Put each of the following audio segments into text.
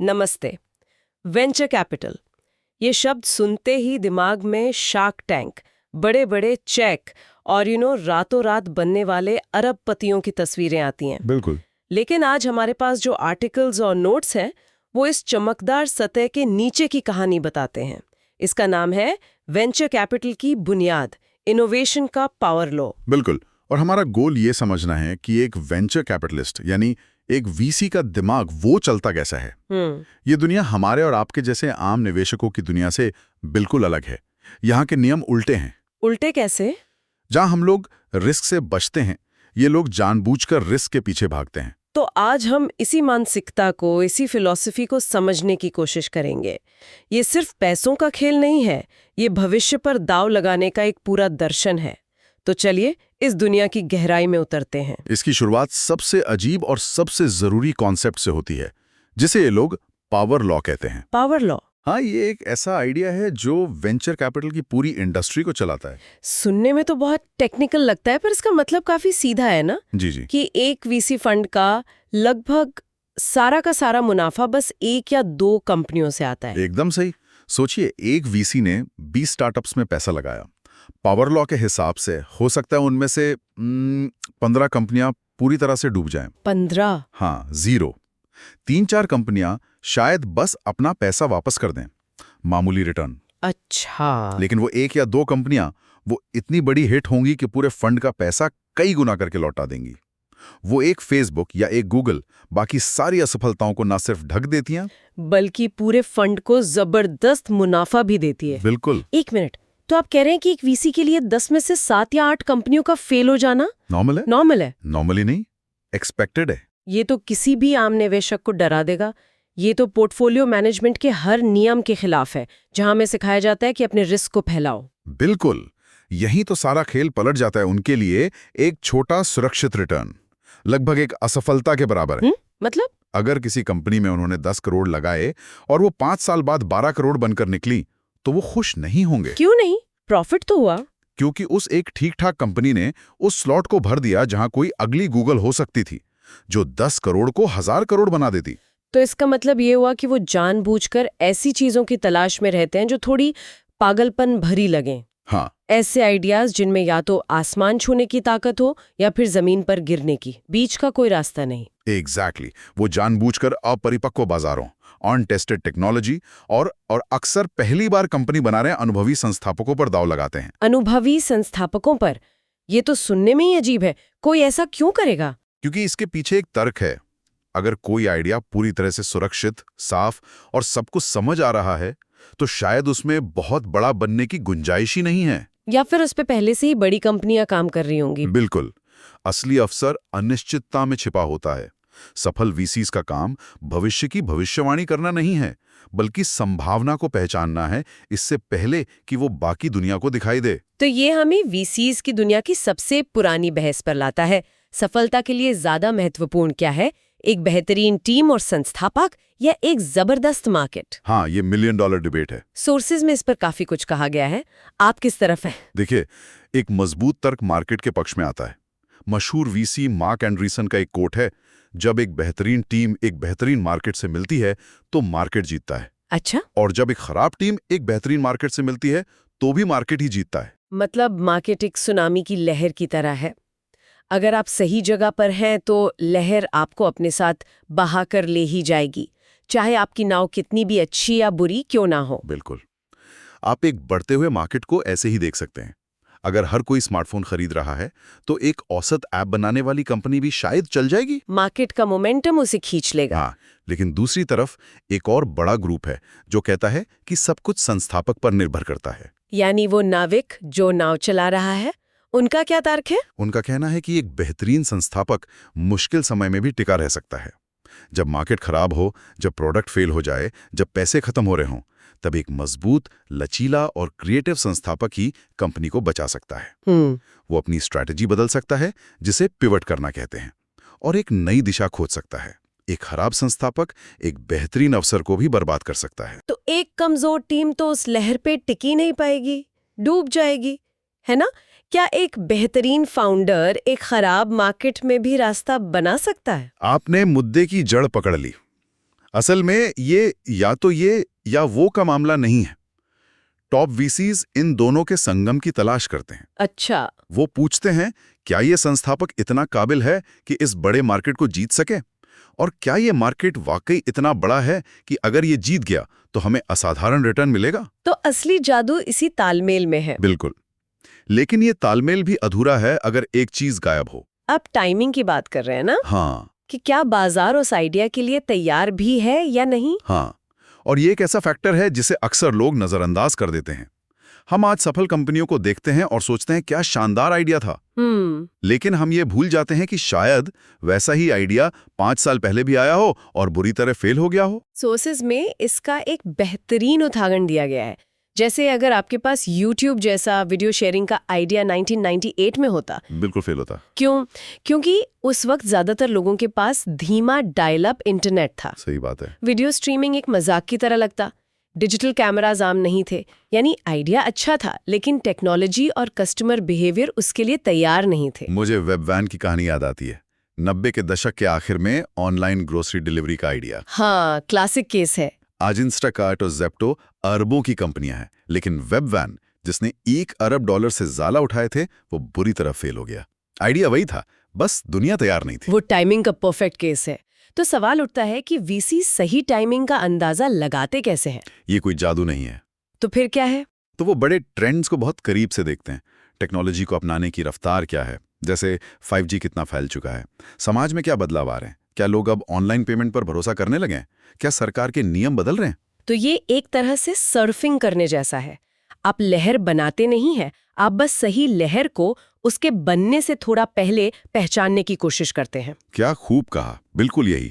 नमस्ते। Venture capital, ये शब्द सुनते ही दिमाग में शार्क टैंक, बड़े बड़े चेक और रातों रात बनने वाले अरबपतियों की तस्वीरें आती हैं। बिल्कुल। लेकिन आज हमारे पास जो आर्टिकल्स और नोट्स हैं वो इस चमकदार सतह के नीचे की कहानी बताते हैं। इसका नाम है वेंचर कैपिटल की बुनियाद, इनोवेशन का पावर लॉ। बिल्कुल। और हमारा गोल ये समझना है कि एक वेंचर कैपिटलिस्ट यानी एक वीसी का दिमाग वो चलता कैसा है। ये दुनिया हमारे और आपके जैसे आम निवेशकों की दुनिया से बिल्कुल अलग है। यहाँ के नियम उल्टे हैं। उल्टे कैसे? जहाँ हम लोग रिस्क से बचते हैं, ये लोग जानबूझकर रिस्क के पीछे भागते हैं। तो आज हम इसी मानसिकता को, इसी फिलॉसफी को समझने की कोशिश करेंगे। ये सिर्फ पैसों का खेल नहीं है, ये भविष्य पर दांव लगाने का एक पूरा दर्शन है। तो चलिए इस दुनिया की गहराई में उतरते हैं। इसकी शुरुआत सबसे अजीब और सबसे जरूरी कॉन्सेप्ट से होती है, जिसे ये लोग पावर लॉ कहते हैं। Power law? हाँ, ये एक ऐसा आइडिया है जो वेंचर कैपिटल की पूरी इंडस्ट्री को चलाता है। सुनने में तो बहुत टेक्निकल लगता है, पर इसका मतलब काफी सीधा है ना? जी जी। कि एक वीसी फंड का लगभग सारा का सारा मुनाफा बस एक या दो कंपनियों से आता है। एकदम सही। सोचिए, एक वीसी ने 20 स्टार्टअप्स में पैसा लगाया। पावर लॉ के हिसाब से हो सकता है उनमें से 15 कंपनियां पूरी तरह से डूब जाएं। 15? हाँ, 0। 3-4 कंपनियां शायद बस अपना पैसा वापस कर दें, मामूली रिटर्न। अच्छा। लेकिन वो एक या दो कंपनियां वो इतनी बड़ी हिट होंगी कि पूरे फंड का पैसा कई गुना करके लौटा देंगी। वो एक फेसबुक या एक गूगल बाकी सारी असफलताओं को न सिर्फ ढक देती हैं, बल्कि पूरे फंड को जबरदस्त मुनाफा भी देती है। बिल्कुल। एक मिनट, तो आप कह रहे हैं कि एक वीसी के लिए 10 में से 7 या 8 कंपनियों का फेल हो जाना नॉर्मल है? नॉर्मल है? नॉर्मली नहीं, एक्सपेक्टेड है। ये तो किसी भी आम निवेशक को डरा देगा। ये तो पोर्टफोलियो मैनेजमेंट के हर नियम के खिलाफ है, जहां हमें सिखाया जाता है कि अपने रिस्क को फैलाओ। बिल्कुल। यही तो सारा खेल पलट जाता है उनके लिए। एक छोटा सुरक्षित रिटर्न लगभग एक असफलता के बराबर है। मतलब? अगर किसी कंपनी में उन्होंने 10 करोड़ लगाए और वो 5 साल बाद 12 करोड़ बनकर निकली, तो वो खुश नहीं होंगे। क्यों नहीं? प्रॉफिट तो हुआ। क्योंकि उस एक ठीक-ठाक कंपनी ने उस स्लॉट को भर दिया जहां कोई अगली गूगल हो सकती थी, जो 10 करोड़ को 1000 करोड़ बना देती। तो इसका मतलब ये हुआ कि वो जानबूझकर ऐसी चीजों की तलाश में रहते हैं जो थोड़ी पागलपन भरी लगें। हाँ, ऐसे आइडियाज जिनमें या तो आसमान छूने की ताकत हो या फिर जमीन पर गिरने की, बीच का कोई रास्ता नहीं। एग्जैक्टली। वो जानबूझकर अपरिपक्व बाजारों, अनटेस्टेड टेक्नोलॉजी और अक्सर पहली बार कंपनी बना रहे अनुभवी संस्थापकों पर दांव लगाते हैं। अनुभवी संस्थापकों पर? ये तो सुनने में ही अजीब है। कोई ऐसा क्यों करेगा? क्योंकि इसके पीछे एक तर्क है। अगर कोई आइडिया पूरी तरह से सुरक्षित, साफ और सबको समझ आ रहा है, तो शायद उसमें बहुत बड़ा बनने की गुंजाइश ही नहीं है। या फिर उस पे पहले से ही बड़ी कंपनियां काम कर रही होंगी। बिल्कुल। असली अवसर अनिश्चितता में छिपा होता है। सफल वीसीज का काम भविष्य की भविष्यवाणी करना नहीं है, बल्कि संभावना को पहचानना है इससे पहले कि वो बाकी दुनिया को दिखाई दे। तो ये हमें वीसीज की दुनिया की सबसे पुरानी बहस पर लाता है। सफलता के लिए ज्यादा महत्वपूर्ण क्या है, एक बेहतरीन टीम और संस्थापक या एक जबरदस्त मार्केट? हाँ, ये $1 मिलियन डिबेट है। सोर्सेज में इस पर काफी कुछ कहा गया है। आप किस तरफ हैं? देखिए, एक मजबूत तर्क मार्केट के पक्ष में आता है। मशहूर वीसी मार्क एंड्रीसन का एक कोट है, जब एक बेहतरीन टीम एक बेहतरीन मार्केट से मिलती है तो मार्केट जीतता है। अच्छा। और जब एक खराब टीम एक बेहतरीन मार्केट से मिलती है तो भी मार्केट ही जीतता है। मतलब मार्केट एक सुनामी की लहर की तरह है। अगर आप सही जगह पर हैं तो लहर आपको अपने साथ बहा कर ले ही जाएगी, चाहे आपकी नाव कितनी भी अच्छी या बुरी क्यों ना हो। बिल्कुल। आप एक बढ़ते हुए मार्केट को ऐसे ही देख सकते हैं। अगर हर कोई स्मार्टफोन खरीद रहा है तो एक औसत ऐप बनाने वाली कंपनी भी शायद चल जाएगी। मार्केट का मोमेंटम उसे खींच लेगा। हाँ, लेकिन दूसरी तरफ एक और बड़ा ग्रुप है जो कहता है कि सब कुछ संस्थापक पर निर्भर करता है। यानी वो नाविक जो नाव चला रहा है, उनका क्या तर्क है? उनका कहना है कि एक बेहतरीन संस्थापक मुश्किल समय में भी टिका रह सकता है। जब मार्केट खराब हो, जब प्रोडक्ट फेल हो जाए, जब पैसे खत्म हो रहे हों, तब एक मजबूत, लचीला और क्रिएटिव संस्थापक ही कंपनी को बचा सकता है। वो अपनी स्ट्रैटेजी बदल सकता है, जिसे पिवट करना कहते हैं, और एक नई दिशा खोज सकता है। एक खराब संस्थापक एक बेहतरीन अवसर को भी बर्बाद कर सकता है। तो एक कमजोर टीम तो उस लहर पे टिकी नहीं पाएगी, डूब जाएगी, है ना? क्या एक बेहतरीन फाउंडर एक खराब मार्केट में भी रास्ता बना सकता है? आपने मुद्दे की जड़ पकड़ ली। असल में ये या वो का मामला नहीं है। टॉप वीसीज इन दोनों के संगम की तलाश करते हैं। अच्छा। वो पूछते हैं, क्या ये संस्थापक इतना काबिल है कि इस बड़े मार्केट को जीत सके? और क्या ये मार्केट वाकई इतना बड़ा है कि अगर ये जीत गया तो हमें असाधारण रिटर्न मिलेगा? तो असली जादू इसी तालमेल में है। बिल्कुल। लेकिन ये तालमेल भी अधूरा है अगर एक चीज गायब हो। आप टाइमिंग की बात कर रहे हैं ना? हाँ। कि क्या बाजार उस आइडिया के लिए तैयार भी है या नहीं? हाँ, और ये एक ऐसा फैक्टर है जिसे अक्सर लोग नजरअंदाज कर देते हैं। हम आज सफल कंपनियों को देखते हैं और सोचते हैं क्या शानदार आइडिया था। लेकिन हम ये भूल जाते हैं कि शायद वैसा ही आइडिया 5 साल पहले भी आया हो और बुरी तरह फेल हो गया हो। सोर्सेज में इसका एक बेहतरीन उदाहरण दिया गया है। जैसे अगर आपके पास YouTube जैसा वीडियो शेयरिंग का आइडिया 1998 में होता। बिल्कुल फेल होता। क्यों? क्योंकि उस वक्त ज्यादातर लोगों के पास धीमा डायल अप इंटरनेट था। सही बात है। वीडियो स्ट्रीमिंग एक मजाक की तरह लगता। डिजिटल कैमराज आम नहीं थे। यानी आइडिया अच्छा था, लेकिन टेक्नोलॉजी और कस्टमर बिहेवियर उसके लिए तैयार नहीं थे। मुझे वेब वैन की कहानी याद आती है। 90 के दशक के आखिर में ऑनलाइन ग्रोसरी डिलीवरी का आइडिया। हाँ, क्लासिक केस है। आज इंस्टाकार्ट और ज़ेप्टो अरबों की कंपनियां हैं, लेकिन वेब वैन जिसने $1 अरब से ज्यादा उठाए थे, वो बुरी तरह फेल हो गया। आइडिया वही था, बस दुनिया तैयार नहीं थी। वो टाइमिंग का परफेक्ट केस है। तो सवाल उठता है कि वीसी सही टाइमिंग का अंदाजा लगाते कैसे हैं? ये कोई जादू नहीं है। तो फिर क्या है? तो वो बड़े ट्रेंड्स को बहुत करीब से देखते हैं। टेक्नोलॉजी को अपनाने की रफ्तार क्या है, जैसे 5G कितना फैल चुका है, समाज में क्या बदलाव आ रहे हैं, क्या लोग अब ऑनलाइन पेमेंट पर भरोसा करने लगे हैं, क्या सरकार के नियम बदल रहे हैं। तो ये एक तरह से सर्फिंग करने जैसा है। आप लहर बनाते नहीं हैं, आप बस सही लहर को उसके बनने से थोड़ा पहले पहचानने की कोशिश करते हैं। क्या खूब कहा, बिल्कुल यही।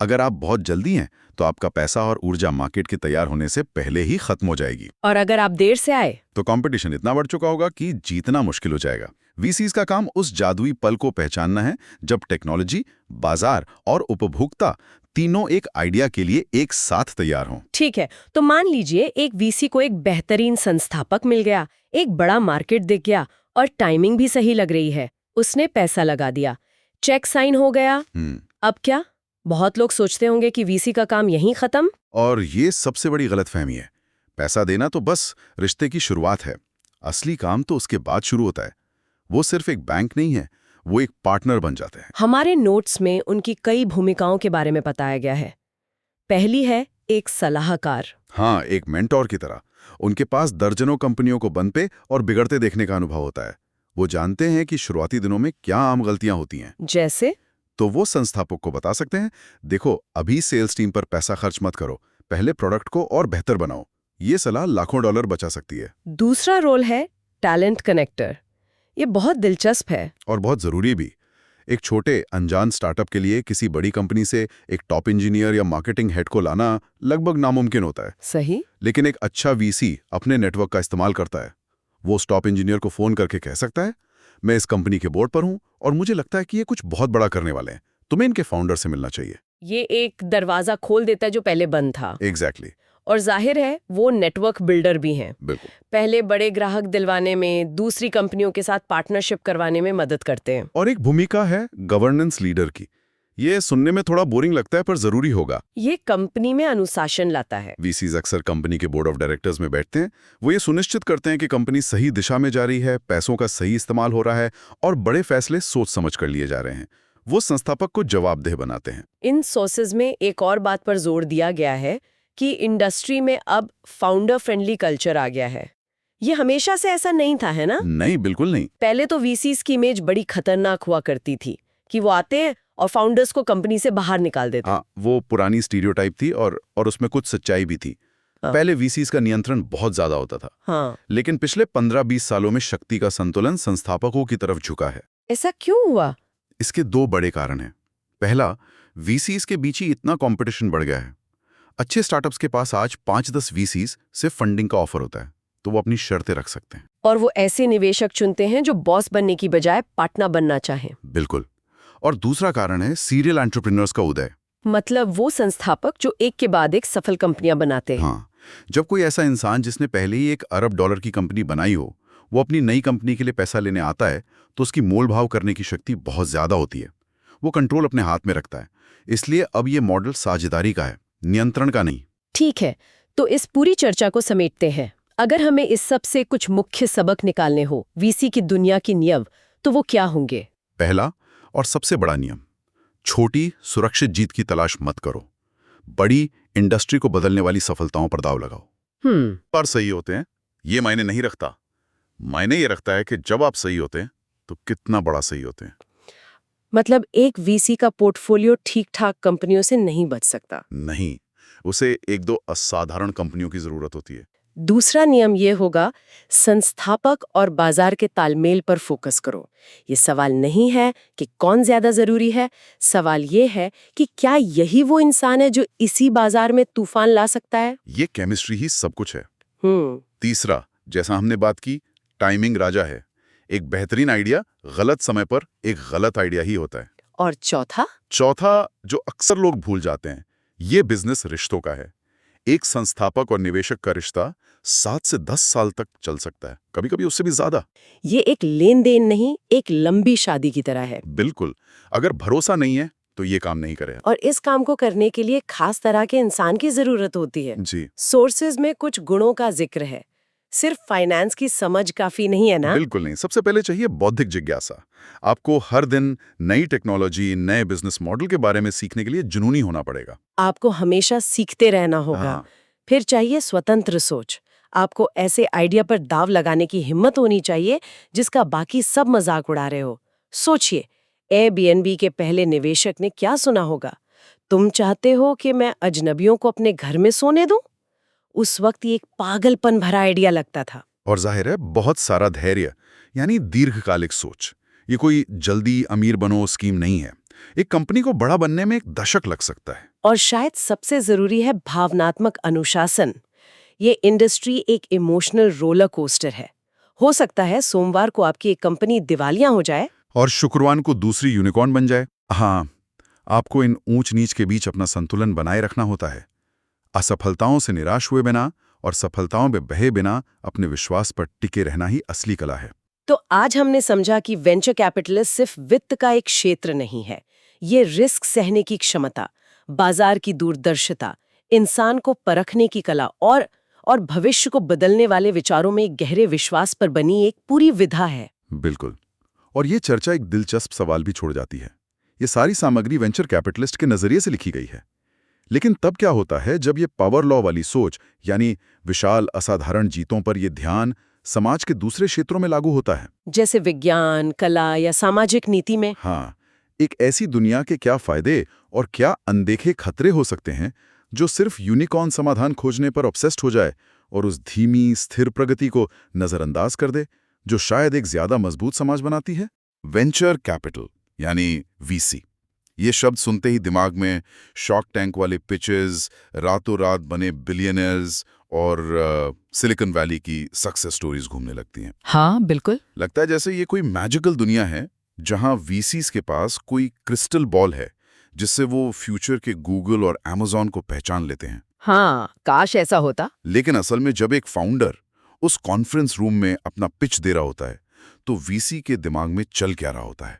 अगर आप बहुत जल्दी हैं तो आपका पैसा और ऊर्जा मार्केट के तैयार होने से पहले ही खत्म हो जाएगी। और अगर आप देर से आए तो कंपटीशन इतना बढ़ चुका होगा कि जीतना मुश्किल हो जाएगा। वीसीज का काम उस जादुई पल को पहचानना है जब टेक्नोलॉजी, बाजार और उपभोक्ता तीनों एक आइडिया के लिए एक साथ तैयार हों। ठीक है, तो मान लीजिए एक वीसी को एक बेहतरीन संस्थापक मिल गया, एक बड़ा मार्केट दिख गया और टाइमिंग भी सही लग रही है। उसने पैसा लगा दिया, चेक साइन हो गया। अब क्या? बहुत लोग सोचते होंगे कि वीसी का काम यहीं खत्म। और ये सबसे बड़ी गलतफहमी है। पैसा देना तो बस रिश्ते की शुरुआत है, असली काम तो उसके बाद शुरू होता है। वो सिर्फ एक बैंक नहीं है, वो एक पार्टनर बन जाते हैं। हमारे नोट्स में उनकी कई भूमिकाओं के बारे में बताया गया है। पहली है एक सलाहकार। हाँ, एक मेंटोर की तरह। उनके पास दर्जनों कंपनियों को बनते और बिगड़ते देखने का अनुभव होता है। वो जानते हैं कि शुरुआती दिनों में क्या आम गलतियां होती हैं। जैसे? तो वो संस्थापक को बता सकते हैं, देखो अभी सेल्स टीम पर पैसा खर्च मत करो, पहले प्रोडक्ट को और बेहतर बनाओ। ये सलाह लाखों डॉलर बचा सकती है। दूसरा रोल है टैलेंट कनेक्टर। ये बहुत दिलचस्प है और बहुत जरूरी भी। एक छोटे अनजान स्टार्टअप के लिए किसी बड़ी कंपनी से एक टॉप इंजीनियर या मार्केटिंग हेड को लाना लगभग नामुमकिन होता है। सही। लेकिन एक अच्छा वीसी अपने नेटवर्क का इस्तेमाल करता है। वो उस टॉप इंजीनियर को फोन करके कह सकता है, मैं इस कंपनी के बोर्ड पर हूं और मुझे लगता है कि ये कुछ बहुत बड़ा करने वाले हैं, तुम्हें इनके फाउंडर से मिलना चाहिए। ये एक दरवाजा खोल देता है जो पहले बंद था। एग्जैक्टली। और जाहिर है वो नेटवर्क बिल्डर भी हैं। बिल्कुल। पहले बड़े ग्राहक दिलवाने में, दूसरी कंपनियों के साथ पार्टनरशिप करवाने में मदद करते हैं। और एक भूमिका है गवर्नेंस लीडर की। ये सुनने में थोड़ा बोरिंग लगता है पर जरूरी होगा। ये कंपनी में अनुशासन लाता है। वीसीज अक्सर कंपनी के बोर्ड ऑफ डायरेक्टर्स में बैठते हैं। वो ये सुनिश्चित करते हैं कि कंपनी सही दिशा में जा रही है, पैसों का सही इस्तेमाल हो रहा है और बड़े फैसले सोच समझ कर लिए जा रहे हैं। वो संस्थापक को जवाबदेह बनाते हैं। इन सोर्सेज में एक और बात पर जोर दिया गया है कि इंडस्ट्री में अब फाउंडर फ्रेंडली कल्चर आ गया है। ये हमेशा से ऐसा नहीं था, है ना? नहीं, बिल्कुल नहीं। पहले तो वीसीज की इमेज बड़ी खतरनाक हुआ करती थी कि वो आते हैं और फाउंडर्स को कंपनी से बाहर निकाल देते। हाँ, वो पुरानी स्टीरियोटाइप थी और उसमें कुछ सच्चाई भी थी। हाँ। पहले वीसीज का नियंत्रण बहुत ज्यादा होता था। हाँ। लेकिन पिछले 15-20 सालों में शक्ति का संतुलन संस्थापकों की तरफ झुका है। ऐसा क्यों हुआ? इसके 2 बड़े कारण हैं। पहला, वीसीज के बीच ही इतना कंपटीशन बढ़ गया है। अच्छे स्टार्टअप्स के पास आज 5-10 वीसीज से फंडिंग का ऑफर होता है, तो वो अपनी शर्तें रख सकते हैं। और वो ऐसे निवेशक चुनते हैं जो बॉस बनने की बजाय पार्टनर बनना चाहें। बिल्कुल। और दूसरा कारण है सीरियल एंटरप्रेन्योर्स का उदय। मतलब वो संस्थापक जो एक के बाद एक सफल कंपनियां बनाते हैं। हाँ, जब कोई ऐसा इंसान जिसने पहले ही $1 अरब की कंपनी बनाई हो, वो अपनी नई कंपनी के लिए पैसा लेने आता है, तो उसकी मोल भाव करने की शक्ति बहुत ज्यादा होती है। वो कंट्रोल अपने हाथ में रखता है। इसलिए अब ये मॉडल साझेदारी का है। नियंत्रण का नहीं। ठीक है, तो इस पूरी चर्चा को समेटते हैं। अगर हमें इस सब से कुछ मुख्य सबक निकालने हो वीसी की दुनिया की नींव, तो वो क्या होंगे? पहला और सबसे बड़ा नियम, छोटी सुरक्षित जीत की तलाश मत करो, बड़ी इंडस्ट्री को बदलने वाली सफलताओं पर दाव लगाओ। पर सही होते हैं ये मायने नहीं रखता, मायने ये रखता है कि जब आप सही होते हैं तो कितना बड़ा सही होते हैं। मतलब एक वीसी का पोर्टफोलियो ठीक-ठाक कंपनियों से नहीं बच सकता। नहीं, उसे एक दो असाधारण कंपनियों की जरूरत होती है। दूसरा नियम ये होगा, संस्थापक और बाजार के तालमेल पर फोकस करो। ये सवाल नहीं है कि कौन ज्यादा जरूरी है, सवाल ये है कि क्या यही वो इंसान है जो इसी बाजार में तूफान ला सकता है। ये केमिस्ट्री ही सब कुछ है। हम्म तीसरा, जैसा हमने बात की, टाइमिंग राजा है। एक बेहतरीन आइडिया गलत समय पर एक गलत आइडिया ही होता है। और चौथा, जो अक्सर लोग भूल जाते हैं, ये बिजनेस रिश्तों का है। एक संस्थापक और निवेशक का रिश्ता 7 से 10 साल तक चल सकता है, कभी कभी उससे भी ज्यादा। ये एक लेन देन नहीं, एक लंबी शादी की तरह है। बिल्कुल, अगर भरोसा नहीं है तो ये काम नहीं करेगा। और इस काम को करने के लिए खास तरह के इंसान की जरूरत होती है। जी सोर्सेज में कुछ गुणों का जिक्र है, सिर्फ फाइनेंस की समझ काफी नहीं है ना? बिल्कुल नहीं। सबसे पहले चाहिए बौद्धिक जिज्ञासा। आपको हर दिन नई टेक्नोलॉजी, नए बिजनेस मॉडल के बारे में सीखने के लिए जुनूनी होना पड़ेगा। आपको हमेशा सीखते रहना होगा। हाँ। फिर चाहिए स्वतंत्र सोच। आपको ऐसे आइडिया पर दाव लगाने की हिम्मत होनी चाहिए जिसका बाकी सब मजाक उड़ा रहे हो। सोचिए, एयरबीएनबी के पहले निवेशक ने क्या सुना होगा, तुम चाहते हो कि मैं अजनबियों को अपने घर में सोने दूं? उस वक्त ये एक पागलपन भरा आइडिया लगता था। और जाहिर है बहुत सारा धैर्य, यानी दीर्घकालिक सोच। ये कोई जल्दी अमीर बनो स्कीम नहीं है। एक कंपनी को बड़ा बनने में 1 दशक लग सकता है। और शायद सबसे जरूरी है भावनात्मक अनुशासन। ये इंडस्ट्री एक इमोशनल रोलर कोस्टर है। हो सकता है सोमवार को आपकी एक कंपनी दिवालिया हो जाए और शुक्रवार को दूसरी यूनिकॉर्न बन जाए। हाँ, आपको इन ऊंच नीच के बीच अपना संतुलन बनाए रखना होता है। असफलताओं से निराश हुए बिना और सफलताओं में बहे बिना अपने विश्वास पर टिके रहना ही असली कला है। तो आज हमने समझा कि वेंचर कैपिटलिस्ट सिर्फ वित्त का एक क्षेत्र नहीं है। ये रिस्क सहने की क्षमता, बाजार की दूरदर्शिता, इंसान को परखने की कला और भविष्य को बदलने वाले विचारों में एक गहरे विश्वास पर बनी एक पूरी विधा है। बिल्कुल। और ये चर्चा एक दिलचस्प सवाल भी छोड़ जाती है। ये सारी सामग्री वेंचर कैपिटलिस्ट के नजरिए से लिखी गई है, लेकिन तब क्या होता है जब ये पावर लॉ वाली सोच, यानी विशाल असाधारण जीतों पर ये ध्यान समाज के दूसरे क्षेत्रों में लागू होता है, जैसे विज्ञान, कला या सामाजिक नीति में? हाँ, एक ऐसी दुनिया के क्या फायदे और क्या अनदेखे खतरे हो सकते हैं जो सिर्फ यूनिकॉर्न समाधान खोजने पर ऑब्सेस्ड हो जाए और उस धीमी स्थिर प्रगति को नजरअंदाज कर दे जो शायद एक ज्यादा मजबूत समाज बनाती है। वेंचर कैपिटल यानी वीसी, ये शब्द सुनते ही दिमाग में शॉक टैंक वाले पिचेस, रातों रात बने बिलियनर्स और सिलिकॉन वैली की सक्सेस स्टोरीज घूमने लगती हैं। हाँ बिल्कुल। लगता है जैसे ये कोई मैजिकल दुनिया है जहां वीसीज के पास कोई क्रिस्टल बॉल है जिससे वो फ्यूचर के गूगल और अमेज़न को पहचान लेते हैं। हाँ, काश ऐसा होता। लेकिन असल में जब एक फाउंडर उस कॉन्फ्रेंस रूम में अपना पिच दे रहा होता है तो वीसी के दिमाग में चल क्या रहा होता है,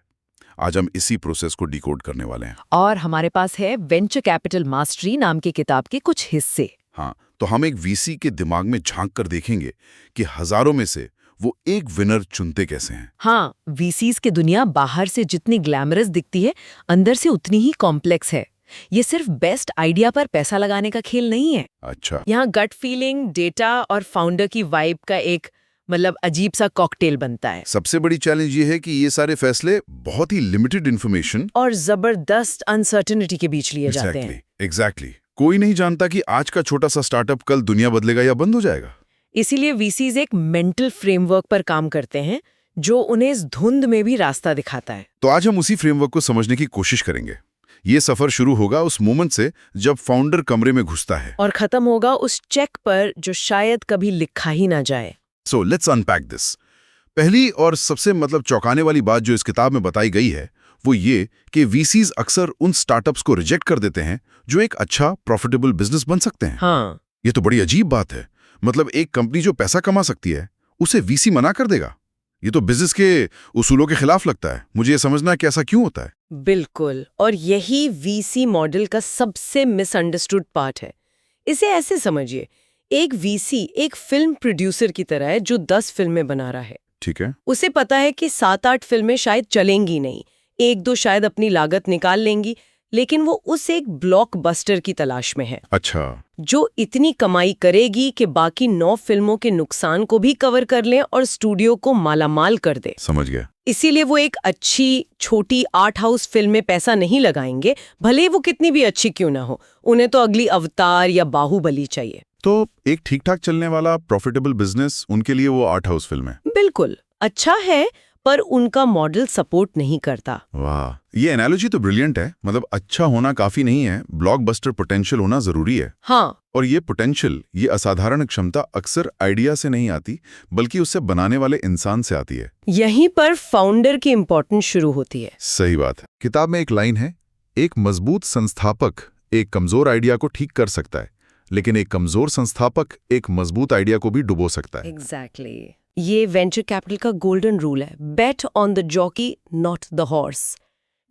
आज हम इसी प्रोसेस को डिकोड करने वाले हैं। और हमारे पास है वेंचर कैपिटल मास्टरी नाम की किताब के कुछ हिस्से। हाँ, तो हम एक वीसी के दिमाग में झांक कर देखेंगे कि हजारों में से वो एक विनर चुनते कैसे हैं। हाँ, वीसीज की दुनिया बाहर से जितनी ग्लैमरस दिखती है, अंदर से उतनी ही कॉम्प्लेक्स है। ये सिर्फ बेस्ट आइडिया पर पैसा लगाने का खेल नहीं है। अच्छा। यहाँ गट फीलिंग, डेटा और फाउंडर की वाइब का एक अजीब सा कॉकटेल बनता है। सबसे बड़ी चैलेंज ये है कि ये सारे फैसले बहुत ही लिमिटेड इन्फॉर्मेशन और जबरदस्त अनसर्टेनिटी के बीच लिए जाते हैं। एग्जैक्टली। कोई नहीं जानता कि आज का छोटा सा स्टार्टअप कल दुनिया बदलेगा या बंद हो जाएगा। इसीलिए वीसीज एक मेंटल फ्रेमवर्क पर काम करते हैं जो उन्हें इस धुंध में भी रास्ता दिखाता है। तो आज हम उसी फ्रेमवर्क को समझने की कोशिश करेंगे। ये सफर शुरू होगा उस मोमेंट से जब फाउंडर कमरे में घुसता है और खत्म होगा उस चेक पर जो शायद कभी लिखा ही ना जाए। So let's unpack this. पहली और सबसे चौंकाने वाली बात जो इस किताब में बताई गई है वो ये कि वीसीज अक्सर उन स्टार्टअप्स को रिजेक्ट कर देते हैं जो एक अच्छा प्रॉफिटेबल बिजनेस बन सकते हैं। हाँ, ये तो बड़ी अजीब बात है। एक कंपनी जो पैसा कमा सकती है उसे वीसी मना कर देगा। ये तो बिजनेस के उसूलों के खिलाफ लगता है। मुझे ये समझना है कि ऐसा क्यों होता है। बिल्कुल, और यही वीसी मॉडल का सबसे मिसअंडरस्टूड पार्ट है। इसे ऐसे समझिए, एक वीसी एक फिल्म प्रोड्यूसर की तरह है जो 10 फिल्में बना रहा है। ठीक है। उसे पता है कि 7-8 फिल्में शायद चलेंगी नहीं, 1-2 शायद अपनी लागत निकाल लेंगी, लेकिन वो उस एक ब्लॉकबस्टर की तलाश में है। अच्छा। जो इतनी कमाई करेगी कि बाकी 9 फिल्मों के नुकसान को भी कवर कर लें और स्टूडियो को मालामाल कर दे। समझ गया। इसीलिए वो एक अच्छी छोटी आर्ट हाउस फिल्म में पैसा नहीं लगाएंगे, भले वो कितनी भी अच्छी क्यों ना हो। उन्हें तो अगली अवतार या बाहुबली चाहिए। तो एक ठीक-ठाक चलने वाला प्रॉफिटेबल बिजनेस, उनके लिए वो आर्ट हाउस फिल्म है। बिल्कुल, अच्छा है, पर उनका मॉडल सपोर्ट नहीं करता। वाह, ये एनालॉजी तो ब्रिलियंट है। मतलब अच्छा होना काफी नहीं है, ब्लॉकबस्टर पोटेंशियल होना जरूरी है। हाँ, और ये पोटेंशियल, ये असाधारण क्षमता अक्सर आइडिया से नहीं आती, बल्कि उससे बनाने वाले इंसान से आती है। यहीं पर फाउंडर की इंपॉर्टेंस शुरू होती है। सही बात है। किताब में एक लाइन है, एक मजबूत संस्थापक एक कमजोर आइडिया को ठीक कर सकता है, लेकिन एक कमजोर संस्थापक एक मजबूत आइडिया को भी डुबो सकता है। एग्जैक्टली। ये वेंचर कैपिटल का गोल्डन रूल है, bet on the jockey not the horse.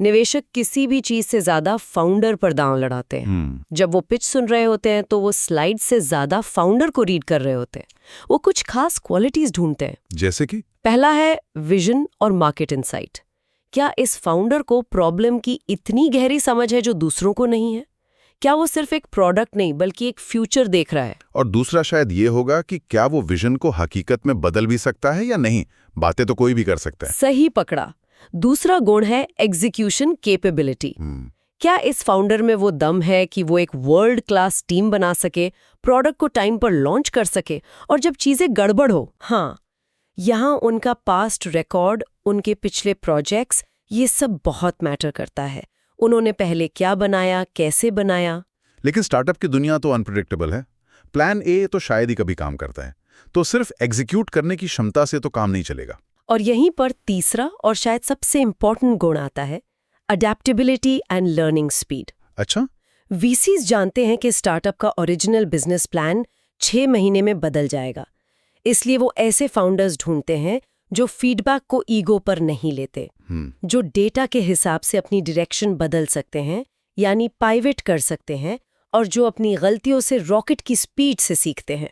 निवेशक किसी भी चीज से ज्यादा फाउंडर पर दांव लड़ाते हैं। जब वो पिच सुन रहे होते हैं तो वो स्लाइड से ज्यादा फाउंडर को रीड कर रहे होते हैं। वो कुछ खास क्वालिटीज ढूंढते हैं। जैसे कि पहला है विजन और मार्केट इनसाइट। क्या इस फाउंडर को प्रॉब्लम की इतनी गहरी समझ है जो दूसरों को नहीं है? क्या वो सिर्फ एक प्रोडक्ट नहीं बल्कि एक फ्यूचर देख रहा है? और दूसरा शायद ये होगा कि क्या वो विजन को हकीकत में बदल भी सकता है या नहीं। बातें तो कोई भी कर सकता है। सही पकड़ा। दूसरा गुण है एग्जीक्यूशन कैपेबिलिटी। क्या इस फाउंडर में वो दम है कि वो एक वर्ल्ड क्लास टीम बना सके, प्रोडक्ट को टाइम पर लॉन्च कर सके, और जब चीजें गड़बड़ हो? हाँ, यहाँ उनका पास्ट रिकॉर्ड, उनके पिछले प्रोजेक्ट्स, ये सब बहुत मैटर करता है। उन्होंने पहले क्या बनाया, कैसे बनाया। लेकिन स्टार्टअप की दुनिया तो अनप्रेडिक्टेबल है। प्लान ए तो शायद ही कभी काम करता है, तो सिर्फ एग्जीक्यूट करने की क्षमता से तो काम नहीं चलेगा। और यहीं पर तीसरा और शायद सबसे इंपॉर्टेंट गुण आता है, अडेप्टेबिलिटी एंड लर्निंग स्पीड। अच्छा। वीसीज जानते हैं कि स्टार्टअप का ओरिजिनल बिजनेस प्लान 6 महीने में बदल जाएगा। इसलिए वो ऐसे फाउंडर्स ढूंढते हैं जो फीडबैक को ईगो पर नहीं लेते, जो डेटा के हिसाब से अपनी डायरेक्शन बदल सकते हैं, यानी पाइवेट कर सकते हैं, और जो अपनी गलतियों से रॉकेट की स्पीड से सीखते हैं।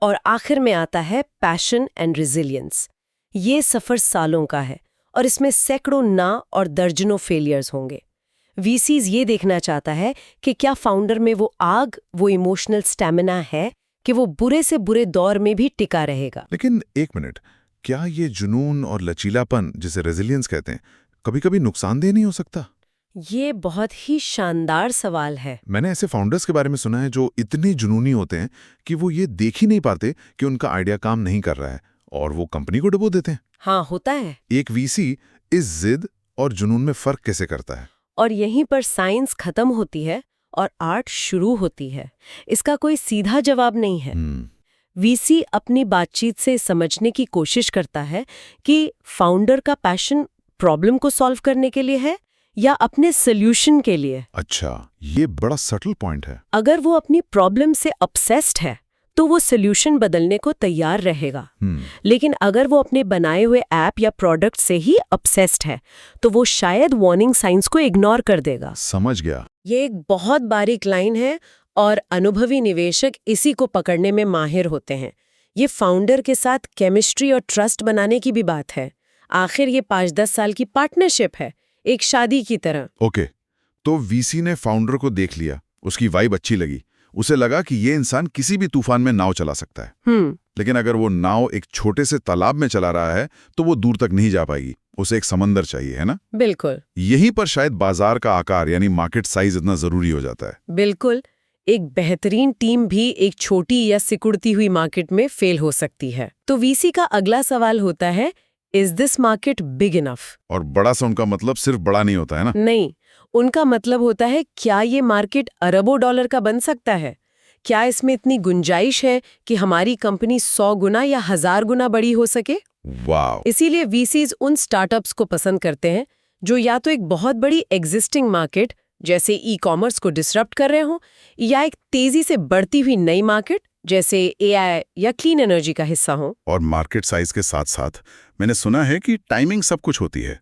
और आखिर में आता है पैशन एंड रेजिलियंस। ये सफर सालों का है और इसमें सैकड़ों ना और दर्जनों फेलियर्स होंगे। वीसीज ये देखना चाहता है कि क्या फाउंडर में वो आग, वो इमोशनल स्टैमिना है कि वो बुरे से बुरे दौर में भी टिका रहेगा। लेकिन एक मिनट, क्या ये जुनून और लचीलापन, जिसे रेजिलियंस कहते हैं, कभी-कभी नुकसानदेह नहीं हो सकता? ये बहुत ही शानदार सवाल है। मैंने ऐसे फाउंडर्स के बारे में सुना है जो इतने जुनूनी होते हैं कि वो ये देख ही नहीं पाते कि उनका आइडिया काम नहीं कर रहा है, और वो कंपनी को डुबो देते हैं। हाँ, होता है। एक वीसी इस जिद और जुनून में फर्क कैसे करता है? और यहीं पर साइंस खत्म होती है और आर्ट शुरू होती है। इसका कोई सीधा जवाब नहीं है। वीसी अपनी बातचीत से समझने की कोशिश करता है कि फाउंडर का पैशन प्रॉब्लम को सॉल्व करने के लिए है या अपने सॉल्यूशन के लिए। अच्छा, ये बड़ा सटल पॉइंट है। अगर वो अपनी प्रॉब्लम से ऑब्सेस्ड है तो वो सॉल्यूशन बदलने को तैयार रहेगा। लेकिन अगर वो अपने बनाए हुए ऐप या प्रोडक्ट से ही ऑब्सेस्ड है तो वो शायद वार्निंग साइंस को इग्नोर कर देगा। समझ गया। ये एक बहुत बारीक लाइन है और अनुभवी निवेशक इसी को पकड़ने में माहिर होते हैं। ये फाउंडर के साथ केमिस्ट्री और ट्रस्ट बनाने की भी बात है। आखिर ये 5-10 साल की पार्टनरशिप है, एक शादी की तरह। ओके, तो वीसी ने फाउंडर को देख लिया, उसकी वाइब अच्छी लगी, उसे लगा कि ये इंसान किसी भी तूफान में नाव चला सकता है। लेकिन अगर वो नाव एक छोटे से तालाब में चला रहा है तो वो दूर तक नहीं जा पाएगी, उसे एक समंदर चाहिए, है ना? बिल्कुल। यहीं पर शायद बाजार का आकार यानी मार्केट साइज इतना जरूरी हो जाता है। बिल्कुल। एक बेहतरीन टीम भी एक छोटी या सिकुड़ती हुई मार्केट में फेल हो सकती है। तो वीसी का अगला सवाल होता है, is this market big enough? और बड़ा सा उनका मतलब सिर्फ बड़ा नहीं होता है ना? नहीं, उनका मतलब होता है क्या ये मार्केट अरबों डॉलर का बन सकता है? क्या इसमें इतनी गुंजाइश है कि हमारी कंपनी 100 गुना या 1000 गुना बड़ी हो सके? वाव। इसीलिए वीसीज उन स्टार्टअप्स को पसंद करते हैं जो या तो एक बहुत बड़ी एग्जिस्टिंग मार्केट जैसे ई कॉमर्स को डिसरप्ट कर रहे हों, या एक तेजी से बढ़ती हुई नई मार्केट जैसे AI या क्लीन एनर्जी का हिस्सा हो। और मार्केट साइज के साथ साथ मैंने सुना है कि टाइमिंग सब कुछ होती है।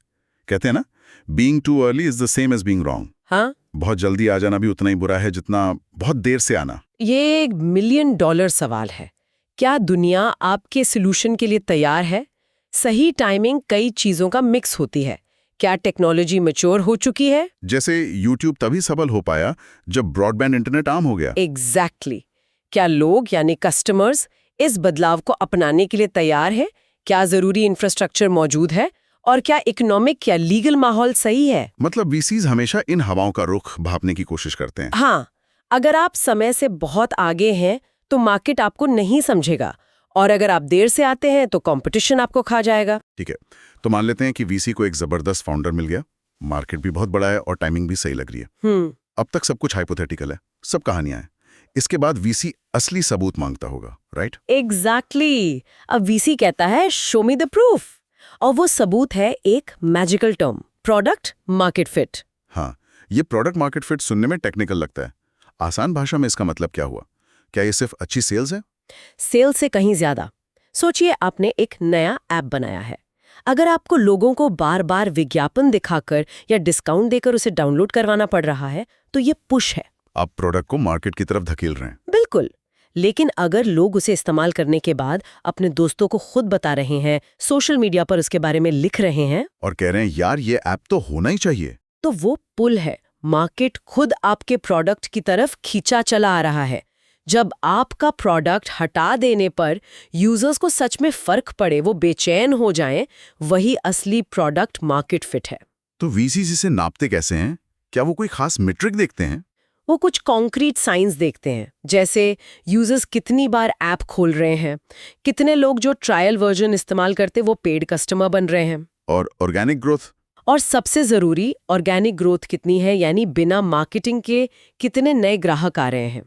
कहते हैं ना, being too early is the same as being wrong. हाँ, बहुत जल्दी आ जाना भी उतना ही बुरा है जितना बहुत देर से आना। ये एक $1 मिलियन सवाल है। क्या दुनिया आपके सॉल्यूशन के लिए तैयार है? सही टाइमिंग कई चीजों का मिक्स होती है। क्या टेक्नोलॉजी मैच्योर हो चुकी है? जैसे YouTube तभी सबल हो पाया जब ब्रॉडबैंड इंटरनेट आम हो गया। एग्जैक्टली। क्या लोग यानी कस्टमर्स इस बदलाव को अपनाने के लिए तैयार है? क्या जरूरी इंफ्रास्ट्रक्चर मौजूद है? और क्या इकोनॉमिक या लीगल माहौल सही है? मतलब VCs हमेशा इन हवाओं का रुख भांपने की कोशिश करते हैं। हाँ, अगर आप समय से बहुत आगे हैं तो मार्केट आपको नहीं समझेगा, और अगर आप देर से आते हैं तो कंपटीशन आपको खा जाएगा। ठीक है, तो मान लेते हैं कि VC को एक जबरदस्त फाउंडर मिल गया, मार्केट भी बहुत बड़ा है और टाइमिंग भी सही लग रही है। अब तक सब कुछ हाइपोथेटिकल है, सब कहानियां हैं। इसके बाद VC असली सबूत मांगता होगा, राइट? एग्जैक्टली। अब VC कहता है शो मी द प्रूफ, और वो सबूत है एक magical term, product market fit. हाँ, ये प्रोडक्ट मार्केट फिट सुनने में टेक्निकल लगता है। आसान भाषा में इसका मतलब क्या हुआ? क्या ये सिर्फ अच्छी सेल्स है? सेल से कहीं ज्यादा। सोचिए, आपने एक नया ऐप बनाया है। अगर आपको लोगों को बार बार विज्ञापन दिखाकर या डिस्काउंट देकर उसे डाउनलोड करवाना पड़ रहा है तो ये पुश है। आप प्रोडक्ट को मार्केट की तरफ धकेल रहे हैं। बिल्कुल। लेकिन अगर लोग उसे इस्तेमाल करने के बाद अपने दोस्तों को खुद बता रहे हैं, सोशल मीडिया पर उसके बारे में लिख रहे हैं और कह रहे हैं यार ये ऐप तो होना ही चाहिए, तो वो पुल है। मार्केट खुद आपके प्रोडक्ट की तरफ खींचा चला आ रहा है। जब आपका प्रोडक्ट हटा देने पर यूजर्स को सच में फर्क पड़े, वो बेचैन हो जाएं, वही असली प्रोडक्ट मार्केट फिट है। तो VCs इसे नापते कैसे हैं? क्या वो कोई खास मीट्रिक देखते हैं? वो कुछ कॉन्क्रीट साइंस देखते हैं, जैसे यूजर्स कितनी बार ऐप खोल रहे हैं, कितने लोग जो ट्रायल वर्जन इस्तेमाल करते वो पेड कस्टमर बन रहे हैं, और ऑर्गेनिक ग्रोथ, और सबसे जरूरी ऑर्गेनिक ग्रोथ कितनी है, यानी बिना मार्केटिंग के कितने नए ग्राहक आ रहे हैं।